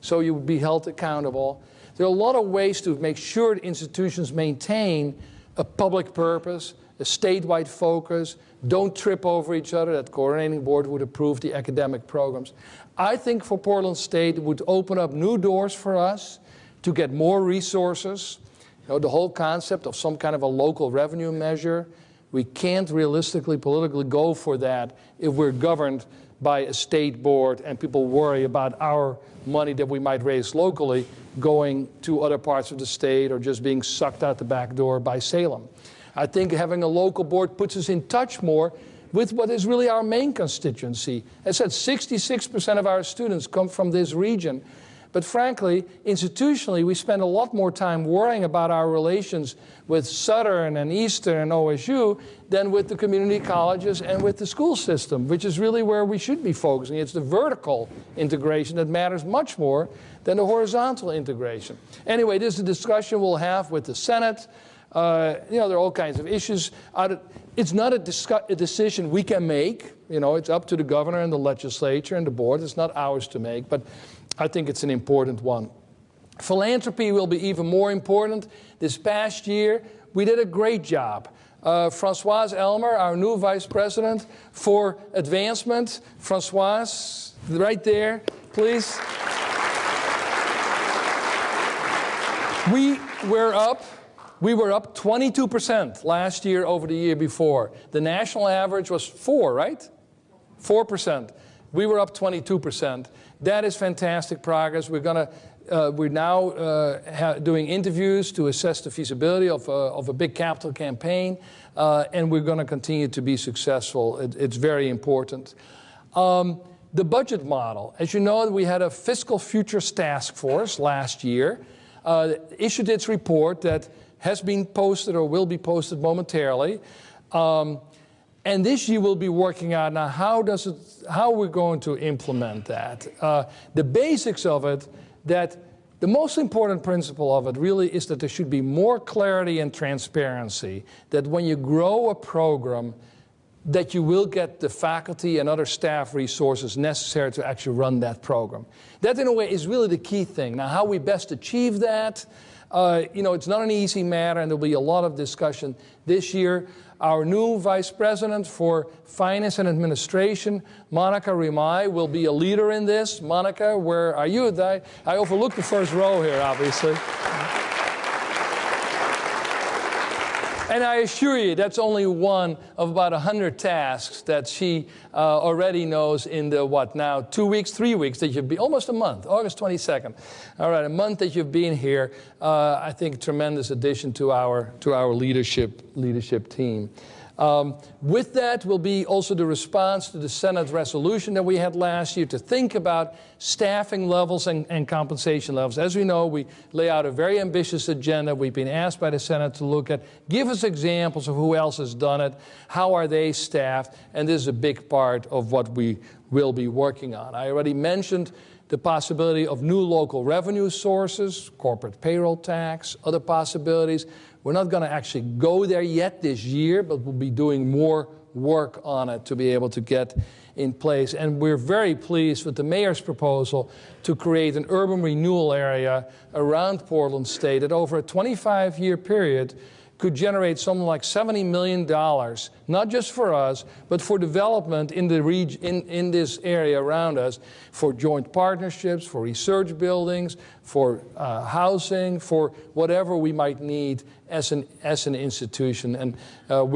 so you would be held accountable. There are a lot of ways to make sure that institutions maintain a public purpose, a statewide focus, don't trip over each other. That coordinating board would approve the academic programs. I think for Portland State it would open up new doors for us to get more resources. The whole concept of some kind of a local revenue measure, we can't realistically, politically go for that if we're governed by a state board and people worry about our money that we might raise locally going to other parts of the state or just being sucked out the back door by Salem. I think having a local board puts us in touch more with what is really our main constituency. As I said, 66% of our students come from this region. But frankly, institutionally, we spend a lot more time worrying about our relations with Southern and Eastern and OSU than with the community colleges and with the school system, which is really where we should be focusing. It's the vertical integration that matters much more than the horizontal integration. Anyway, this is a discussion we'll have with the Senate. There are all kinds of issues. It's not a decision we can make. It's up to the governor and the legislature and the board. It's not ours to make, but I think it's an important one. Philanthropy will be even more important. This past year, we did a great job. Françoise Elmer, our new vice president for advancement. Françoise, right there, please. We were up 22% last year over the year before. The national average was 4, right? 4%. We were up 22%. That is fantastic progress. We're now doing interviews to assess the feasibility of a big capital campaign, and we're going to continue to be successful. It's very important. The budget model. As you know, we had a Fiscal Futures Task Force last year. Issued its report that has been posted or will be posted momentarily. And this year we'll be working out now how we're going to implement that. The basics of it, that the most important principle of it really is that there should be more clarity and transparency, that when you grow a program, that you will get the faculty and other staff resources necessary to actually run that program. That, in a way, is really the key thing. Now, how we best achieve that, it's not an easy matter, and there'll be a lot of discussion this year. Our new Vice President for Finance and Administration, Monica Rimai, will be a leader in this. Monica, where are you? I overlooked the first row here, obviously. And I assure you, that's only one of about 100 tasks that she already knows in the, 2 weeks, 3 weeks that you've been, almost a month, August 22nd. All right, a month that you've been here. I think a tremendous addition to our leadership team. With that will be also the response to the Senate resolution that we had last year to think about staffing levels and compensation levels. As we know, we lay out a very ambitious agenda. We've been asked by the Senate to look at, give us examples of who else has done it, how are they staffed, and this is a big part of what we will be working on. I already mentioned the possibility of new local revenue sources, corporate payroll tax, other possibilities. We're not going to actually go there yet this year, but we'll be doing more work on it to be able to get in place. And we're very pleased with the mayor's proposal to create an urban renewal area around Portland State that over a 25-year period could generate something like $70 million, not just for us, but for development in the region, in this area around us, for joint partnerships, for research buildings, for housing, for whatever we might need as an institution. And I'm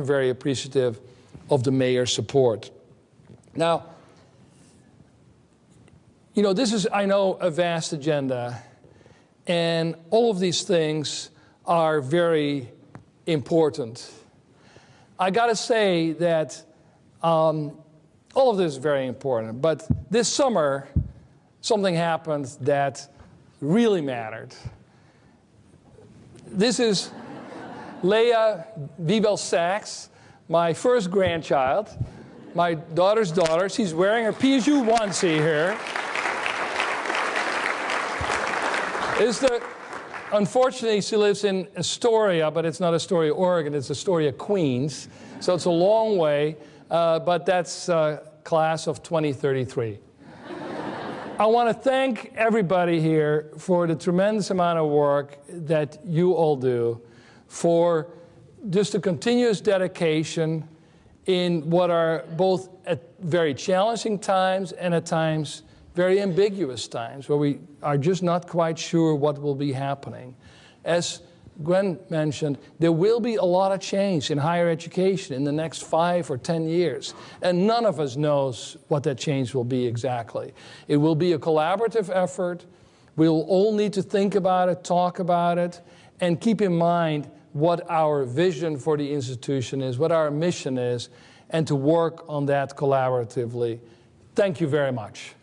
very appreciative of the mayor's support. Now, you know, this is, I know, a vast agenda, and all of these things are very important. I got to say that all of this is very important, but this summer something happened that really mattered. This is Leah Wiewel-Sachs, my first grandchild, my daughter's daughter. She's wearing her PSU onesie here. Unfortunately, she lives in Astoria, but it's not Astoria, Oregon. It's Astoria, Queens. So it's a long way, but that's class of 2033. I want to thank everybody here for the tremendous amount of work that you all do, for just a continuous dedication in what are both at very challenging times and at times very ambiguous times where we are just not quite sure what will be happening. As Gwen mentioned, there will be a lot of change in higher education in the next 5 or 10 years, and none of us knows what that change will be exactly. It will be a collaborative effort. We'll all need to think about it, talk about it, and keep in mind what our vision for the institution is, what our mission is, and to work on that collaboratively. Thank you very much.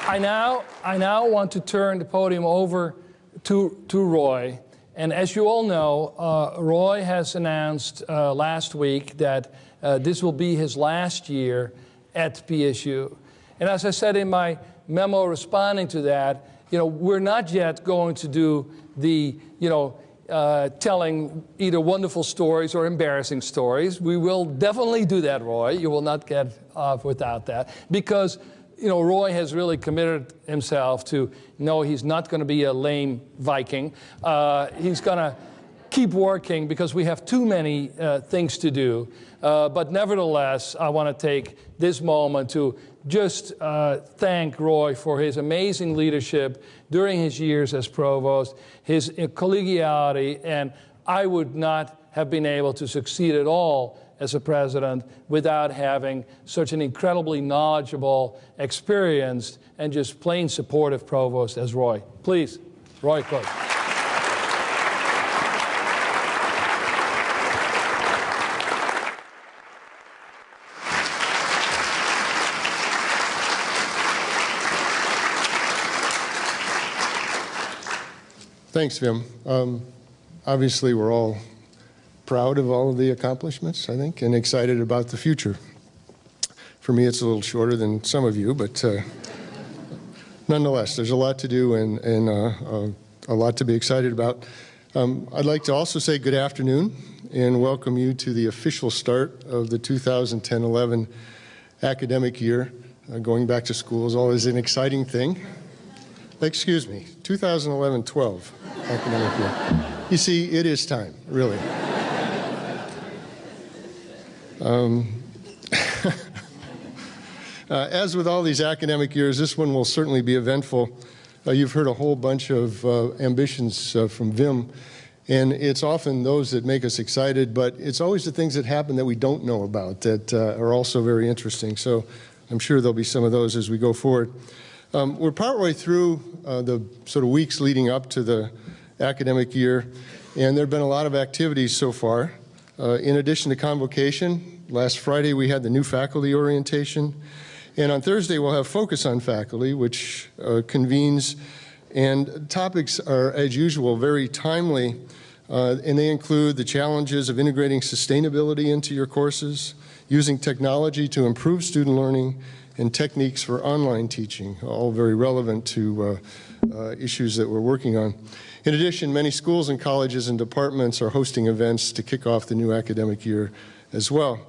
I now want to turn the podium over to Roy. And as you all know, Roy has announced last week that this will be his last year at PSU. And as I said in my memo responding to that, you know, we're not yet going to do the, telling either wonderful stories or embarrassing stories. We will definitely do that, Roy. You will not get off without that. Because, you know, Roy has really committed himself to, no, he's not going to be a lame Viking. He's going to keep working because we have too many things to do. But nevertheless, I want to take this moment to just thank Roy for his amazing leadership during his years as provost, his collegiality, and I would not have been able to succeed at all as a president without having such an incredibly knowledgeable, experienced, and just plain supportive provost as Roy. Please, Roy Koch. Thanks, Wim. Obviously, we're all proud of all of the accomplishments, I think, and excited about the future. For me, it's a little shorter than some of you, but nonetheless, there's a lot to do and a lot to be excited about. I'd like to also say good afternoon and welcome you to the official start of the 2010-11 academic year. Going back to school is always an exciting thing. Excuse me, 2011-12 academic year. You see, it is time, really. As with all these academic years, this one will certainly be eventful. You've heard a whole bunch of ambitions from Wim, and it's often those that make us excited, but it's always the things that happen that we don't know about that are also very interesting. So I'm sure there'll be some of those as we go forward. We're partway through the sort of weeks leading up to the academic year, and there have been a lot of activities so far. In addition to Convocation, last Friday we had the new faculty orientation, and on Thursday we'll have Focus on Faculty, which convenes, and topics are, as usual, very timely, and they include the challenges of integrating sustainability into your courses, using technology to improve student learning, and techniques for online teaching, all very relevant to issues that we're working on. In addition, many schools and colleges and departments are hosting events to kick off the new academic year as well.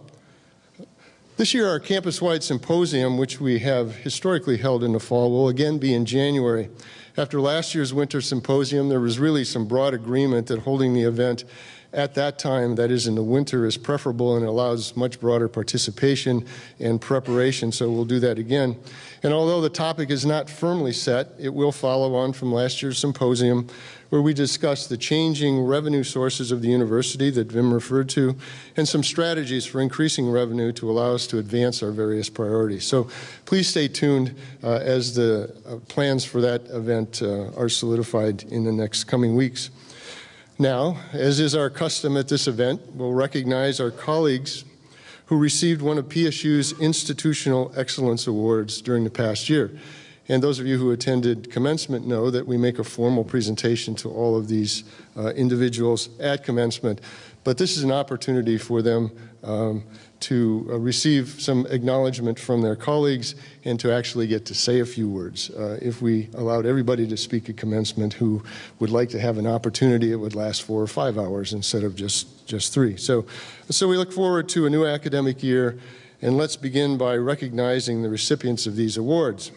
This year, our campus-wide symposium, which we have historically held in the fall, will again be in January. After last year's winter symposium, there was really some broad agreement that holding the event at that time, that is in the winter, is preferable and allows much broader participation and preparation, so we'll do that again. And although the topic is not firmly set, it will follow on from last year's symposium, where we discussed the changing revenue sources of the university that Wim referred to, and some strategies for increasing revenue to allow us to advance our various priorities. So please stay tuned as the plans for that event are solidified in the next coming weeks. Now, as is our custom at this event, we'll recognize our colleagues who received one of PSU's Institutional Excellence Awards during the past year. And those of you who attended commencement know that we make a formal presentation to all of these individuals at commencement. But this is an opportunity for them to receive some acknowledgement from their colleagues and to actually get to say a few words. If we allowed everybody to speak at commencement who would like to have an opportunity, it would last 4 or 5 hours instead of just 3. So we look forward to a new academic year, and let's begin by recognizing the recipients of these awards.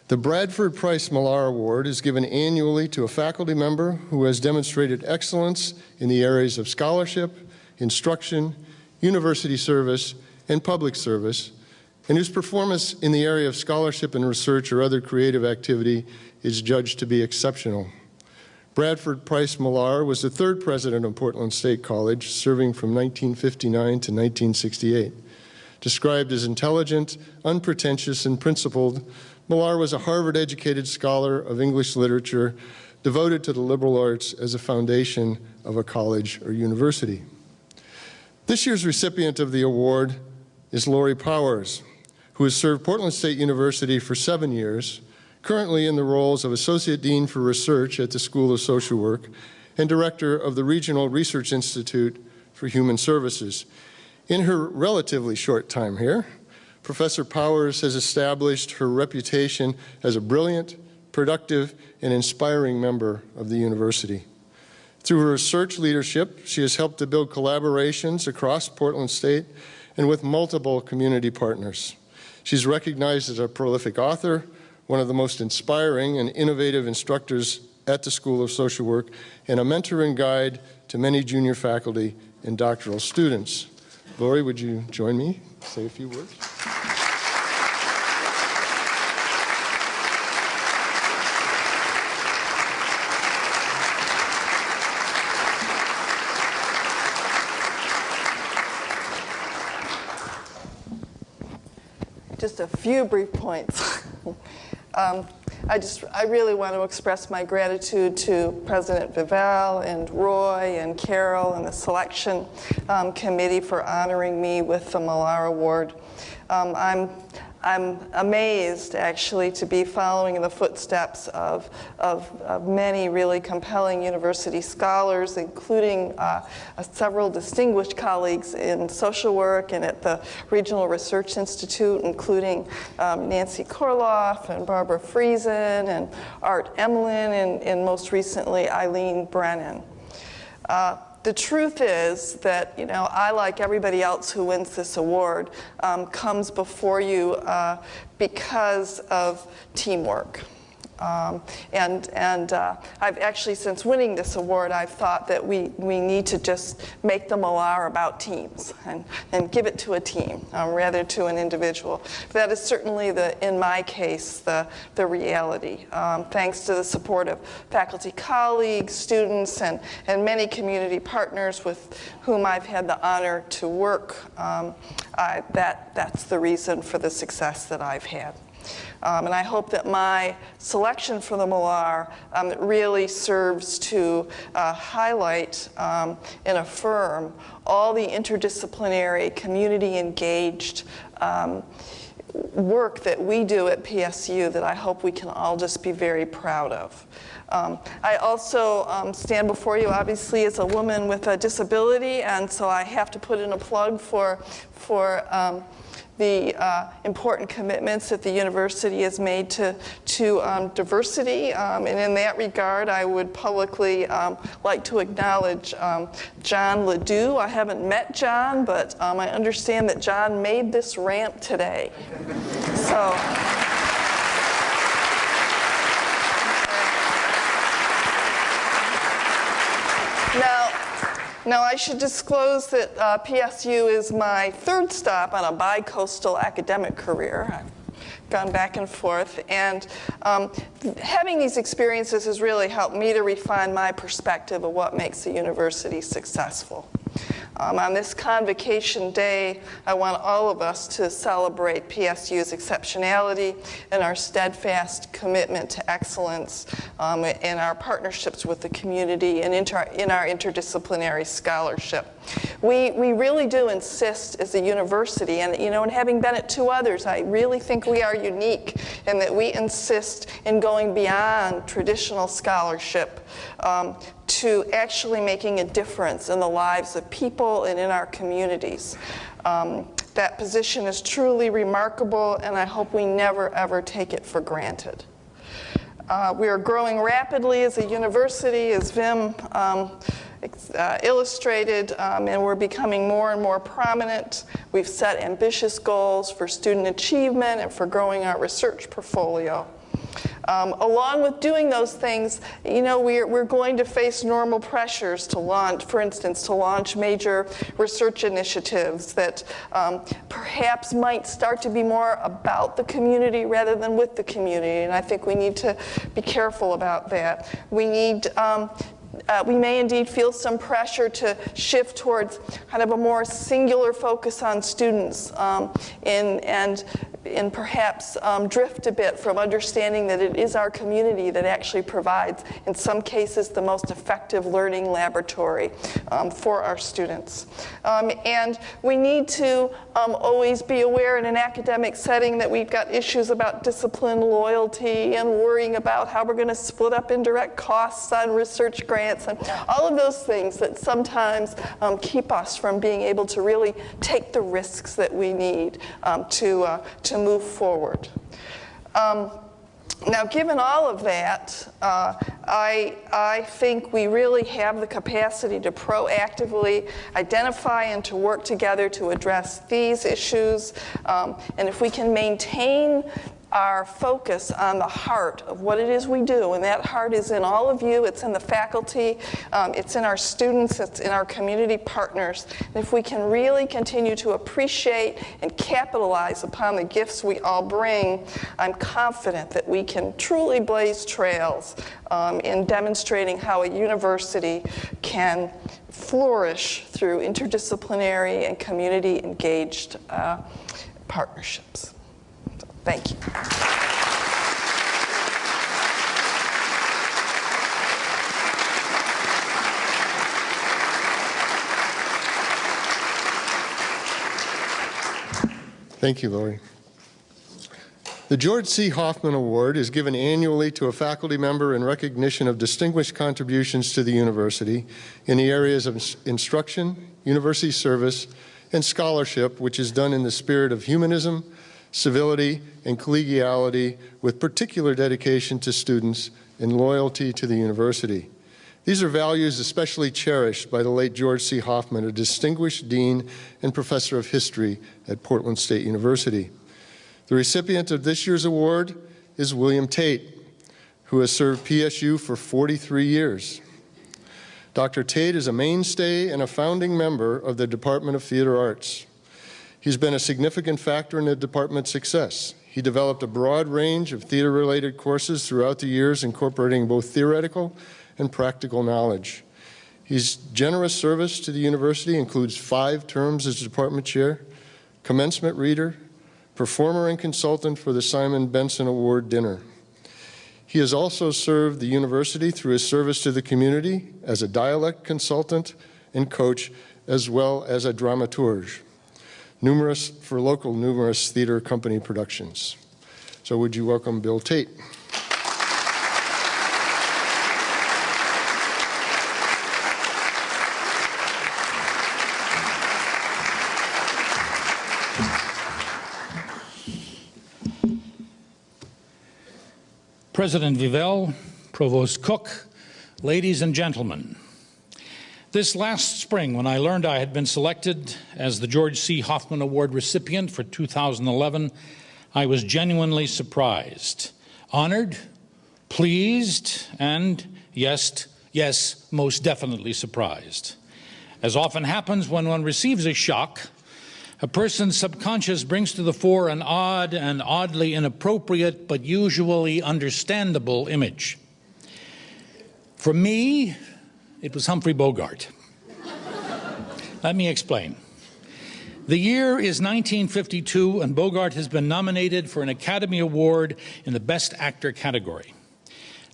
The Bradford Price Malhar Award is given annually to a faculty member who has demonstrated excellence in the areas of scholarship, instruction, university service, and public service, and whose performance in the area of scholarship and research or other creative activity is judged to be exceptional. Bradford Price Malhar was the 3rd president of Portland State College, serving from 1959 to 1968. Described as intelligent, unpretentious, and principled, Malhar was a Harvard-educated scholar of English literature, devoted to the liberal arts as a foundation of a college or university. This year's recipient of the award is Lori Powers, who has served Portland State University for 7 years, currently in the roles of Associate Dean for Research at the School of Social Work and Director of the Regional Research Institute for Human Services. In her relatively short time here, Professor Powers has established her reputation as a brilliant, productive, and inspiring member of the university. Through her research leadership, she has helped to build collaborations across Portland State and with multiple community partners. She's recognized as a prolific author, one of the most inspiring and innovative instructors at the School of Social Work, and a mentor and guide to many junior faculty and doctoral students. Lori, would you join me? Say a few words. Just a few brief points. I really want to express my gratitude to President Wiewel and Roy and Carol and the selection committee for honoring me with the Malhar Award. I'm amazed, actually, to be following in the footsteps of many really compelling university scholars, including several distinguished colleagues in social work and at the Regional Research Institute, including Nancy Korloff and Barbara Friesen and Art Emlin and most recently Eileen Brennan. The truth is that, I, like everybody else who wins this award, comes before you because of teamwork. I've actually, since winning this award, I've thought that we need to just make the Malhar about teams and give it to a team rather to an individual. That is certainly, in my case, the reality. Thanks to the support of faculty colleagues, students, and many community partners with whom I've had the honor to work, that's the reason for the success that I've had. And I hope that my selection for the Malhar really serves to highlight and affirm all the interdisciplinary, community-engaged work that we do at PSU that I hope we can all just be very proud of. I also stand before you, obviously, as a woman with a disability, and so I have to put in a plug for the important commitments that the university has made to diversity. And in that regard, I would publicly like to acknowledge John Ledoux. I haven't met John, but I understand that John made this ramp today. So. Now, I should disclose that PSU is my third stop on a bi-coastal academic career. I've gone back and forth, and having these experiences has really helped me to refine my perspective of what makes a university successful. On this Convocation Day, I want all of us to celebrate PSU's exceptionality and our steadfast commitment to excellence in our partnerships with the community and in our interdisciplinary scholarship. We really do insist as a university, and and having been at two others, I really think we are unique in that we insist in going beyond traditional scholarship to actually making a difference in the lives of people and in our communities. That position is truly remarkable, and I hope we never, ever take it for granted. We are growing rapidly as a university, as Wim illustrated, and we're becoming more and more prominent. We've set ambitious goals for student achievement and for growing our research portfolio. Along with doing those things, we're going to face normal pressures to launch, for instance, to launch major research initiatives that perhaps might start to be more about the community rather than with the community, and I think we need to be careful about that. We may indeed feel some pressure to shift towards kind of a more singular focus on students and perhaps drift a bit from understanding that it is our community that actually provides, in some cases, the most effective learning laboratory for our students. And we need to always be aware in an academic setting that we've got issues about discipline, loyalty, and worrying about how we're going to split up indirect costs on research grants, and all of those things that sometimes keep us from being able to really take the risks that we need to move forward. Now, given all of that, I think we really have the capacity to proactively identify and to work together to address these issues. And if we can maintain our focus on the heart of what it is we do, and that heart is in all of you, it's in the faculty, it's in our students, it's in our community partners. And if we can really continue to appreciate and capitalize upon the gifts we all bring, I'm confident that we can truly blaze trails in demonstrating how a university can flourish through interdisciplinary and community-engaged partnerships. Thank you. Thank you, Lori. The George C. Hoffman Award is given annually to a faculty member in recognition of distinguished contributions to the university in the areas of instruction, university service, and scholarship, which is done in the spirit of humanism, civility, and collegiality, with particular dedication to students and loyalty to the university. These are values especially cherished by the late George C. Hoffman, a distinguished dean and professor of history at Portland State University. The recipient of this year's award is William Tate, who has served PSU for 43 years. Dr. Tate is a mainstay and a founding member of the Department of Theater Arts. He's been a significant factor in the department's success. He developed a broad range of theater-related courses throughout the years, incorporating both theoretical and practical knowledge. His generous service to the university includes 5 terms as department chair, commencement reader, performer and consultant for the Simon Benson Award dinner. He has also served the university through his service to the community as a dialect consultant and coach, as well as a dramaturge, numerous theater company productions. So would you welcome Bill Tate? President Wiewel, Provost Koch, ladies and gentlemen. This last spring, when I learned I had been selected as the George C. Hoffman Award recipient for 2011, I was genuinely surprised, honored, pleased, and yes, most definitely surprised. As often happens when one receives a shock, a person's subconscious brings to the fore an odd and oddly inappropriate but usually understandable image. For me, it was Humphrey Bogart. Let me explain. The year is 1952, and Bogart has been nominated for an Academy Award in the Best Actor category.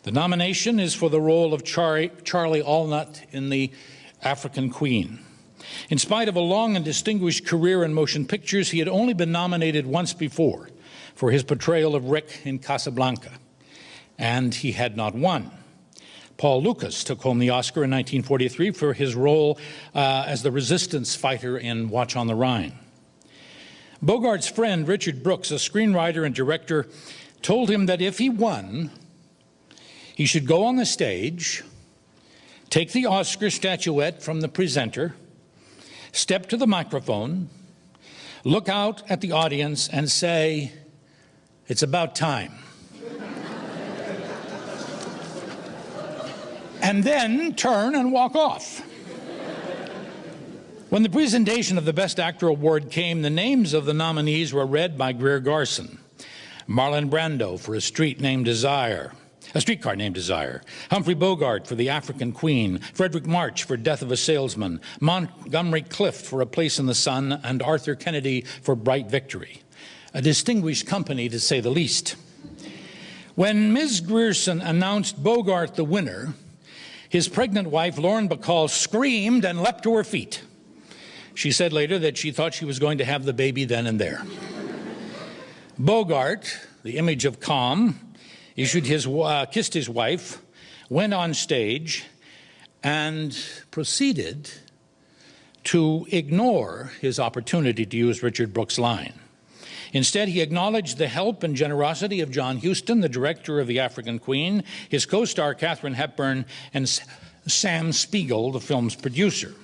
The nomination is for the role of Charlie Allnut in The African Queen. In spite of a long and distinguished career in motion pictures, he had only been nominated once before for his portrayal of Rick in Casablanca, and he had not won. Paul Lucas took home the Oscar in 1943 for his role as the resistance fighter in Watch on the Rhine. Bogart's friend, Richard Brooks, a screenwriter and director, told him that if he won, he should go on the stage, take the Oscar statuette from the presenter, step to the microphone, look out at the audience and say, "It's about time." And then turn and walk off. When the presentation of the Best Actor Award came, the names of the nominees were read by Greer Garson. Marlon Brando for A Streetcar Named Desire, Humphrey Bogart for The African Queen, Frederick March for Death of a Salesman, Montgomery Clift for A Place in the Sun, and Arthur Kennedy for Bright Victory. A distinguished company, to say the least. When Ms. Grierson announced Bogart the winner, his pregnant wife, Lauren Bacall, screamed and leapt to her feet. She said later that she thought she was going to have the baby then and there. Bogart, the image of calm, kissed his wife, went on stage, and proceeded to ignore his opportunity to use Richard Brooks' line. Instead, he acknowledged the help and generosity of John Huston, the director of The African Queen, his co-star Katharine Hepburn, and Sam Spiegel, the film's producer.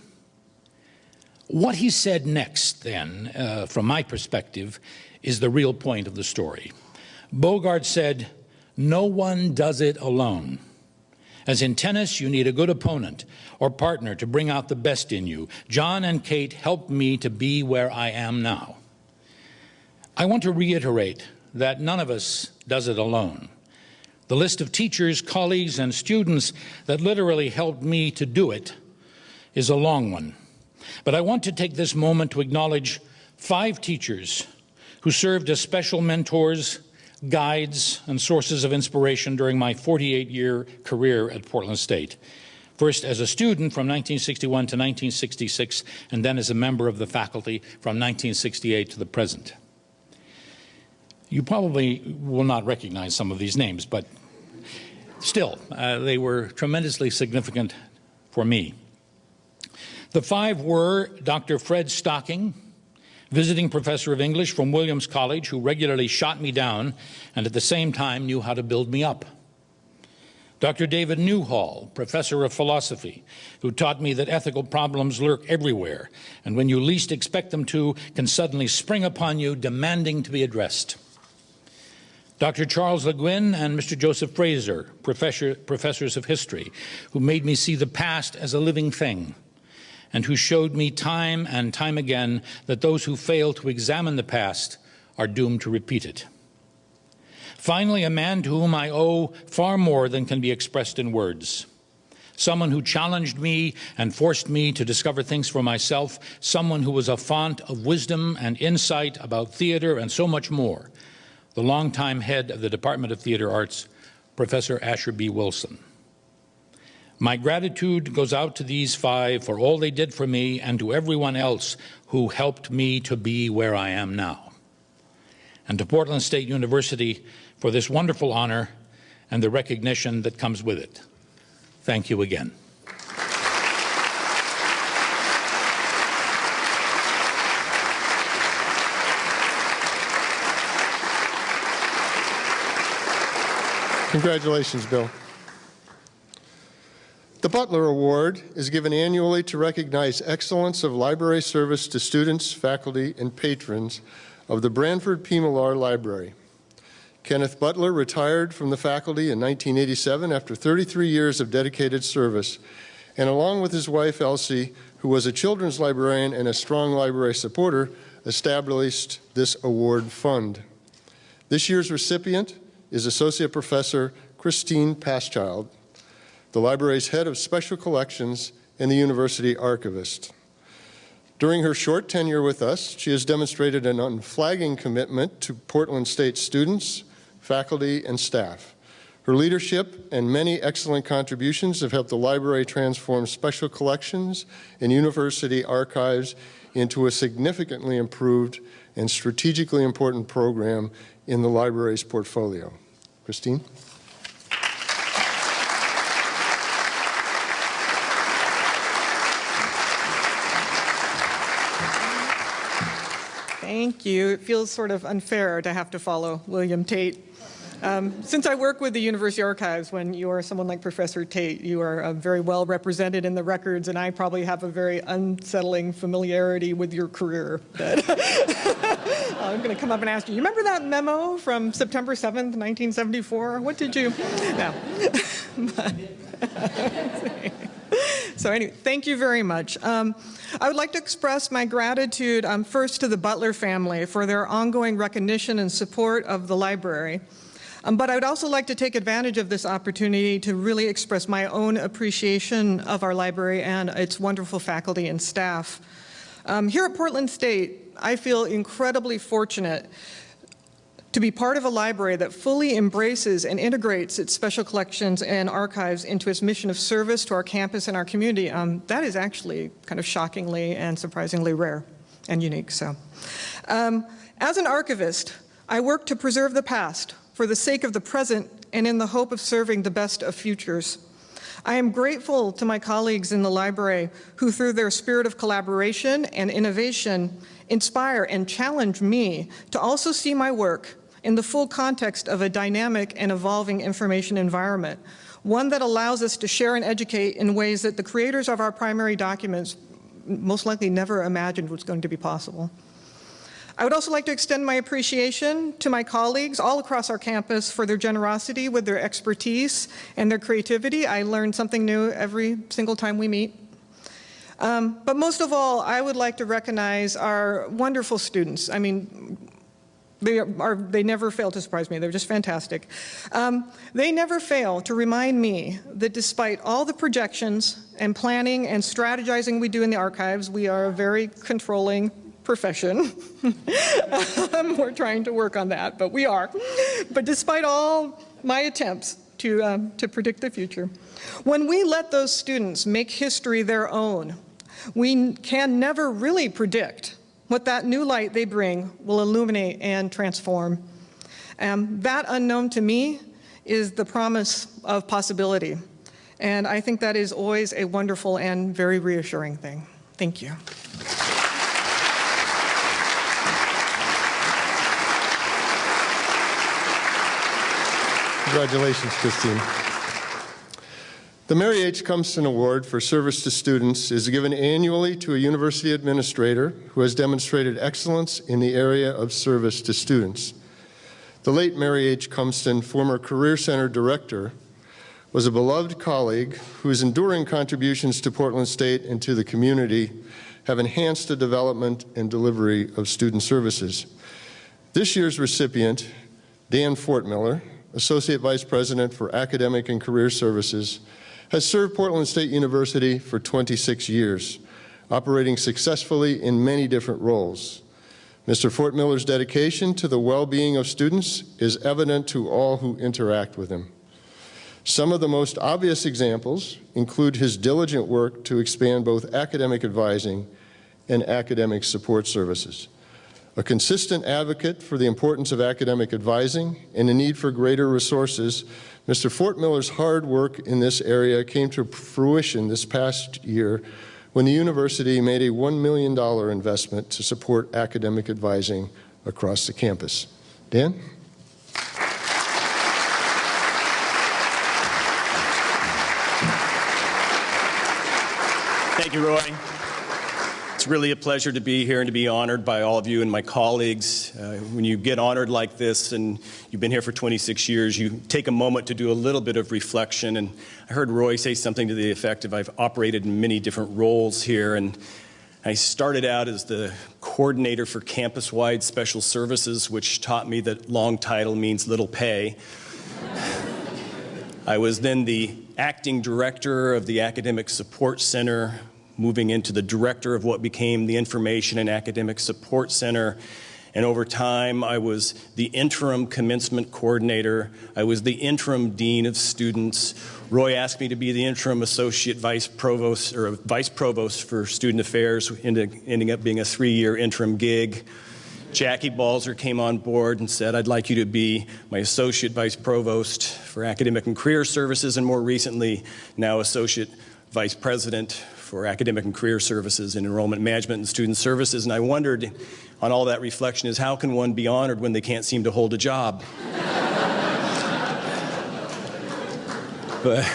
What he said next, then, from my perspective, is the real point of the story. Bogart said, "No one does it alone. As in tennis, you need a good opponent or partner to bring out the best in you. John and Kate helped me to be where I am now." I want to reiterate that none of us does it alone. The list of teachers, colleagues, and students that literally helped me to do it is a long one. But I want to take this moment to acknowledge 5 teachers who served as special mentors, guides, and sources of inspiration during my 48-year career at Portland State. First as a student from 1961 to 1966, and then as a member of the faculty from 1968 to the present. You probably will not recognize some of these names, but still, they were tremendously significant for me. The 5 were Dr. Fred Stocking, visiting professor of English from Williams College, who regularly shot me down and at the same time knew how to build me up. Dr. David Newhall, professor of philosophy, who taught me that ethical problems lurk everywhere, and when you least expect them to, can suddenly spring upon you, demanding to be addressed. Dr. Charles Le Guin and Mr. Joseph Fraser, professors of history, who made me see the past as a living thing, and who showed me time and time again that those who fail to examine the past are doomed to repeat it. Finally, a man to whom I owe far more than can be expressed in words. Someone who challenged me and forced me to discover things for myself, someone who was a font of wisdom and insight about theater and so much more, the longtime head of the Department of Theater Arts, Professor Asher B. Wilson. My gratitude goes out to these five for all they did for me and to everyone else who helped me to be where I am now. And to Portland State University for this wonderful honor and the recognition that comes with it. Thank you again. Congratulations, Bill. The Butler Award is given annually to recognize excellence of library service to students, faculty, and patrons of the Bradford P. Malhar Library. Kenneth Butler retired from the faculty in 1987 after 33 years of dedicated service, and along with his wife, Elsie, who was a children's librarian and a strong library supporter, established this award fund. This year's recipient is Associate Professor Christine Paschild, the library's head of special collections and the university archivist. During her short tenure with us, she has demonstrated an unflagging commitment to Portland State students, faculty, and staff. Her leadership and many excellent contributions have helped the library transform special collections and university archives into a significantly improved and strategically important program in the library's portfolio. Christine? Thank you. It feels sort of unfair to have to follow William Tate. Since I work with the University Archives, when you are someone like Professor Tate, you are very well represented in the records, and I probably have a very unsettling familiarity with your career. I'm going to come up and ask you, you remember that memo from September 7th, 1974? What did you? No. So anyway, thank you very much. I would like to express my gratitude first to the Butler family for their ongoing recognition and support of the library. But I would also like to take advantage of this opportunity to really express my own appreciation of our library and its wonderful faculty and staff. Here at Portland State, I feel incredibly fortunate to be part of a library that fully embraces and integrates its special collections and archives into its mission of service to our campus and our community. That is actually kind of shockingly and surprisingly rare and unique. So, as an archivist, I work to preserve the past for the sake of the present and in the hope of serving the best of futures. I am grateful to my colleagues in the library who, through their spirit of collaboration and innovation, inspire and challenge me to also see my work in the full context of a dynamic and evolving information environment, one that allows us to share and educate in ways that the creators of our primary documents most likely never imagined was going to be possible. I would also like to extend my appreciation to my colleagues all across our campus for their generosity with their expertise and their creativity. I learn something new every single time we meet. But most of all, I would like to recognize our wonderful students. I mean, they never fail to surprise me. They're just fantastic. They never fail to remind me that despite all the projections and planning and strategizing we do in the archives, we are a very controlling profession. We're trying to work on that, but we are. But despite all my attempts to predict the future, when we let those students make history their own, we can never really predict what that new light they bring will illuminate and transform. That unknown to me is the promise of possibility. And I think that is always a wonderful and very reassuring thing. Thank you. Congratulations, Christine. The Mary H. Cumston Award for Service to Students is given annually to a university administrator who has demonstrated excellence in the area of service to students. The late Mary H. Cumston, former Career Center Director, was a beloved colleague whose enduring contributions to Portland State and to the community have enhanced the development and delivery of student services. This year's recipient, Dan Fortmiller, Associate Vice President for Academic and Career Services, has served Portland State University for 26 years, operating successfully in many different roles. Mr. Fortmiller's dedication to the well-being of students is evident to all who interact with him. Some of the most obvious examples include his diligent work to expand both academic advising and academic support services. A consistent advocate for the importance of academic advising and the need for greater resources, Mr. Fortmiller's hard work in this area came to fruition this past year when the university made a $1 million investment to support academic advising across the campus. Dan? Thank you, Roy. It's really a pleasure to be here and to be honored by all of you and my colleagues. When you get honored like this and you've been here for 26 years, you take a moment to do a little bit of reflection. And I heard Roy say something to the effect of I've operated in many different roles here. And I started out as the coordinator for campus-wide special services, which taught me that long title means little pay. I was then the acting director of the Academic Support Center, moving into the director of what became the Information and Academic Support Center. And over time, I was the interim commencement coordinator. I was the interim dean of students. Roy asked me to be the interim associate vice provost or vice provost for student affairs, ending up being a 3-year interim gig. Jackie Balzer came on board and said, I'd like you to be my associate vice provost for academic and career services, and more recently, now associate vice president for academic and career services and enrollment management and student services. And I wondered, on all that reflection, is how can one be honored when they can't seem to hold a job? But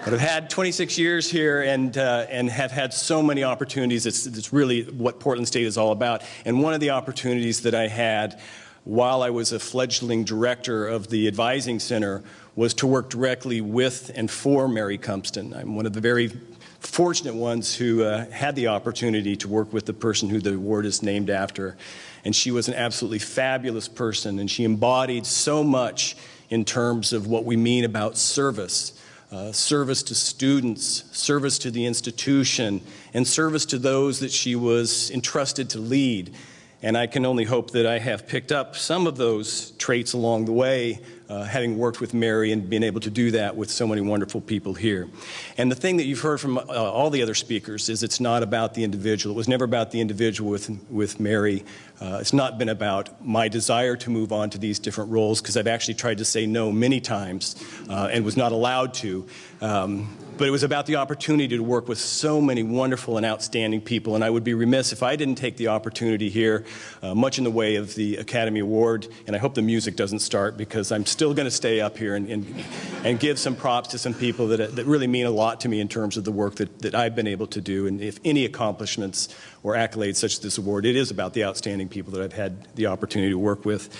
I've had 26 years here and have had so many opportunities. It's really what Portland State is all about. And one of the opportunities that I had while I was a fledgling director of the Advising Center was to work directly with and for Mary Cumston. I'm one of the very fortunate ones who had the opportunity to work with the person who the award is named after. And she was an absolutely fabulous person, and she embodied so much in terms of what we mean about service. Service to students, service to the institution, and service to those that she was entrusted to lead. And I can only hope that I have picked up some of those traits along the way, having worked with Mary and being able to do that with so many wonderful people here. And the thing that you've heard from all the other speakers is it's not about the individual. It was never about the individual with Mary. It's not been about my desire to move on to these different roles, because I've actually tried to say no many times and was not allowed to. But it was about the opportunity to work with so many wonderful and outstanding people, and I would be remiss if I didn't take the opportunity here, much in the way of the Academy Award, and I hope the music doesn't start, because I'm still going to stay up here and give some props to some people that really mean a lot to me in terms of the work that I've been able to do. And if any accomplishments or accolades such as this award, it is about the outstanding people that I've had the opportunity to work with.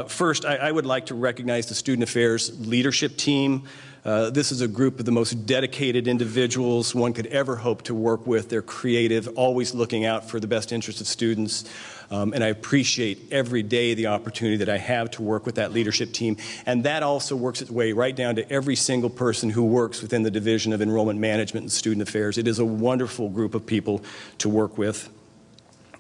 First, I would like to recognize the Student Affairs leadership team. This is a group of the most dedicated individuals one could ever hope to work with. They're creative, always looking out for the best interests of students. And I appreciate every day the opportunity that I have to work with that leadership team. And that also works its way right down to every single person who works within the Division of Enrollment Management and Student Affairs. It is a wonderful group of people to work with.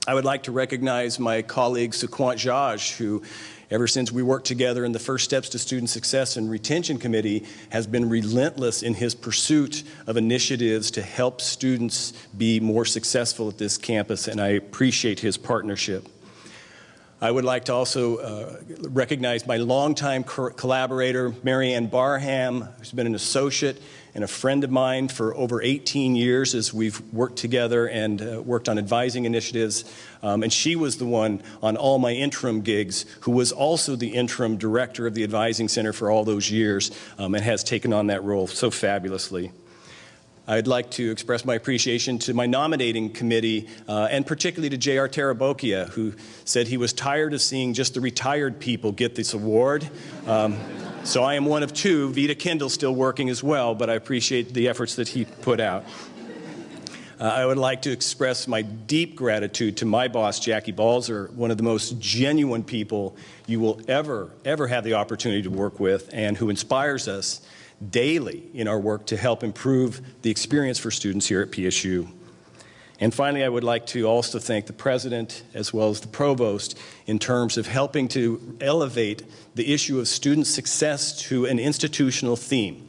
I would like to recognize my colleague, Sequant Jaj, who ever since we worked together in the First Steps to Student Success and Retention Committee, has been relentless in his pursuit of initiatives to help students be more successful at this campus, and I appreciate his partnership. I would like to also recognize my longtime collaborator, Marianne Barham, who's been an associate and a friend of mine for over 18 years as we've worked together and worked on advising initiatives. And she was the one on all my interim gigs who was also the interim director of the Advising Center for all those years and has taken on that role so fabulously. I'd like to express my appreciation to my nominating committee, and particularly to J.R. Tarabokia, who said he was tired of seeing just the retired people get this award. So I am one of two. Vita Kindle's still working as well, but I appreciate the efforts that he put out. I would like to express my deep gratitude to my boss, Jackie Balzer, one of the most genuine people you will ever have the opportunity to work with, and who inspires us daily in our work to help improve the experience for students here at PSU. And finally, I would like to also thank the President as well as the Provost in terms of helping to elevate the issue of student success to an institutional theme.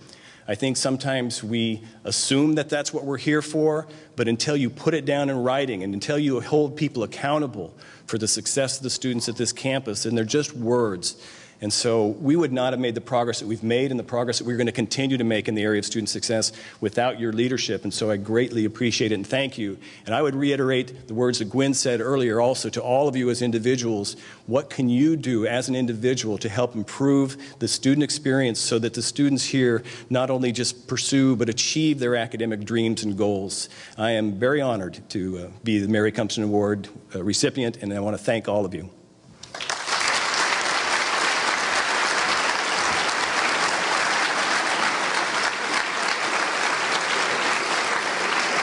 I think sometimes we assume that that's what we're here for, but until you put it down in writing and until you hold people accountable for the success of the students at this campus, and they're just words. And so we would not have made the progress that we've made and the progress that we're going to continue to make in the area of student success without your leadership. And so I greatly appreciate it and thank you. And I would reiterate the words that Gwen said earlier also to all of you as individuals. What can you do as an individual to help improve the student experience so that the students here not only just pursue but achieve their academic dreams and goals? I am very honored to be the Mary Compton Award recipient, and I want to thank all of you.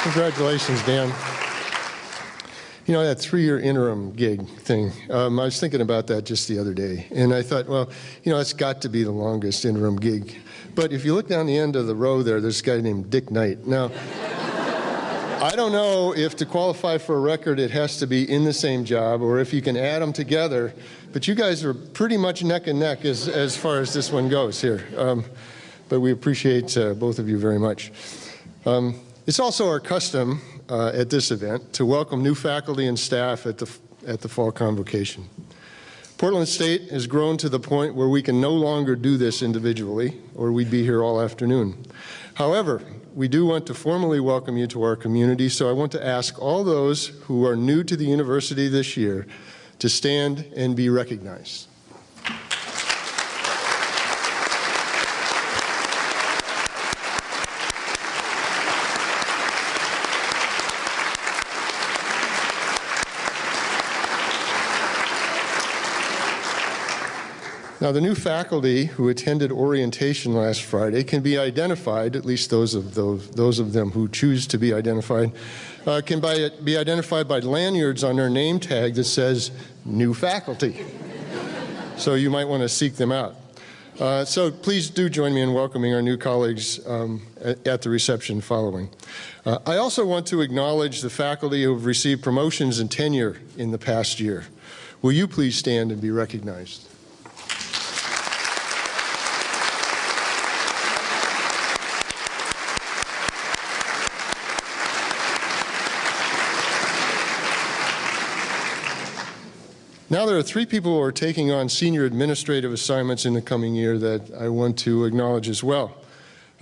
Congratulations, Dan. You know, that 3-year interim gig thing, I was thinking about that just the other day, and I thought, well, you know, it's got to be the longest interim gig. But if you look down the end of the row there, there's a guy named Dick Knight. Now, I don't know if to qualify for a record it has to be in the same job or if you can add them together, but you guys are pretty much neck and neck as far as this one goes here. But we appreciate both of you very much. It's also our custom at this event to welcome new faculty and staff at the fall convocation. Portland State has grown to the point where we can no longer do this individually, or we'd be here all afternoon. However, we do want to formally welcome you to our community, so I want to ask all those who are new to the university this year to stand and be recognized. Now, the new faculty who attended orientation last Friday can be identified, at least those of them who choose to be identified, can be identified by lanyards on their name tag that says new faculty. So you might want to seek them out. So please do join me in welcoming our new colleagues at the reception following. I also want to acknowledge the faculty who have received promotions and tenure in the past year. Will you please stand and be recognized? Now there are 3 people who are taking on senior administrative assignments in the coming year that I want to acknowledge as well.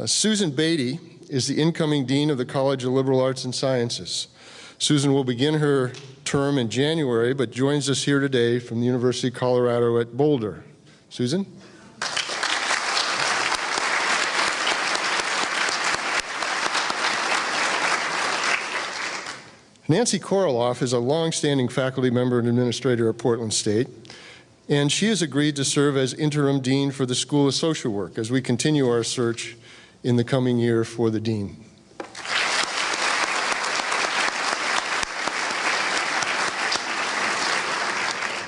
Susan Beatty is the incoming Dean of the College of Liberal Arts and Sciences. Susan will begin her term in January, but joins us here today from the University of Colorado at Boulder. Susan? Nancy Koroloff is a long-standing faculty member and administrator at Portland State, and she has agreed to serve as interim dean for the School of Social Work as we continue our search in the coming year for the dean.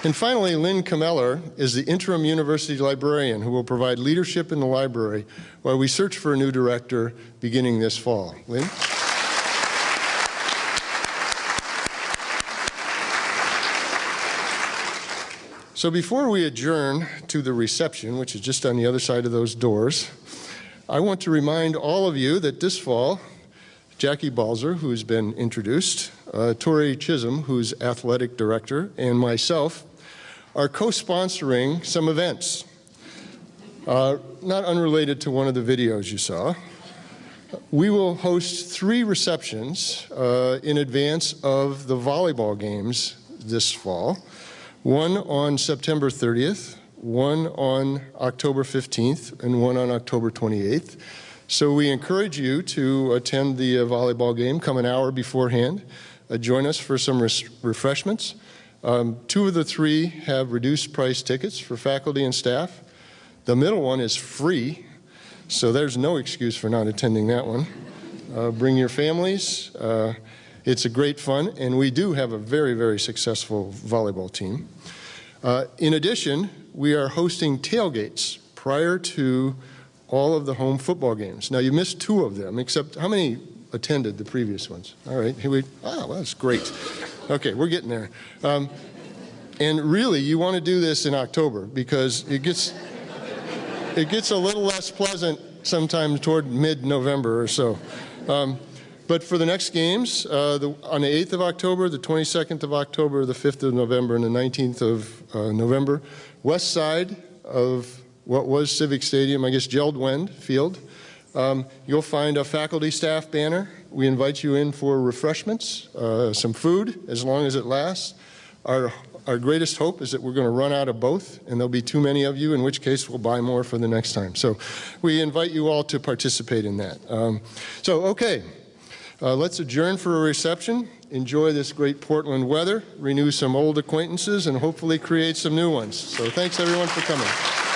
And finally, Lynn Kameller is the interim university librarian who will provide leadership in the library while we search for a new director beginning this fall. Lynn? So before we adjourn to the reception, which is just on the other side of those doors, I want to remind all of you that this fall, Jackie Balzer, who's been introduced, Tori Chisholm, who's athletic director, and myself are co-sponsoring some events, not unrelated to one of the videos you saw. We will host 3 receptions in advance of the volleyball games this fall. One on September 30th, one on October 15th, and one on October 28th. So we encourage you to attend the volleyball game. Come an hour beforehand. Join us for some refreshments. 2 of the 3 have reduced price tickets for faculty and staff. The middle one is free, so there's no excuse for not attending that one. Bring your families. It's a great fun, and we do have a very, very successful volleyball team. In addition, we are hosting tailgates prior to all of the home football games. Now, you missed 2 of them, except how many attended the previous ones? All right, here we, well, that's great. Okay, we're getting there. And really, you want to do this in October because it gets a little less pleasant sometime toward mid-November or so. But for the next games, on the 8th of October, the 22nd of October, the 5th of November, and the 19th of November, west side of what was Civic Stadium, I guess Geldwend Field, you'll find a faculty staff banner. We invite you in for refreshments, some food, as long as it lasts. Our greatest hope is that we're going to run out of both, and there'll be too many of you, in which case we'll buy more for the next time. So we invite you all to participate in that. Okay, let's adjourn for a reception, enjoy this great Portland weather, renew some old acquaintances, and hopefully create some new ones. So thanks everyone for coming.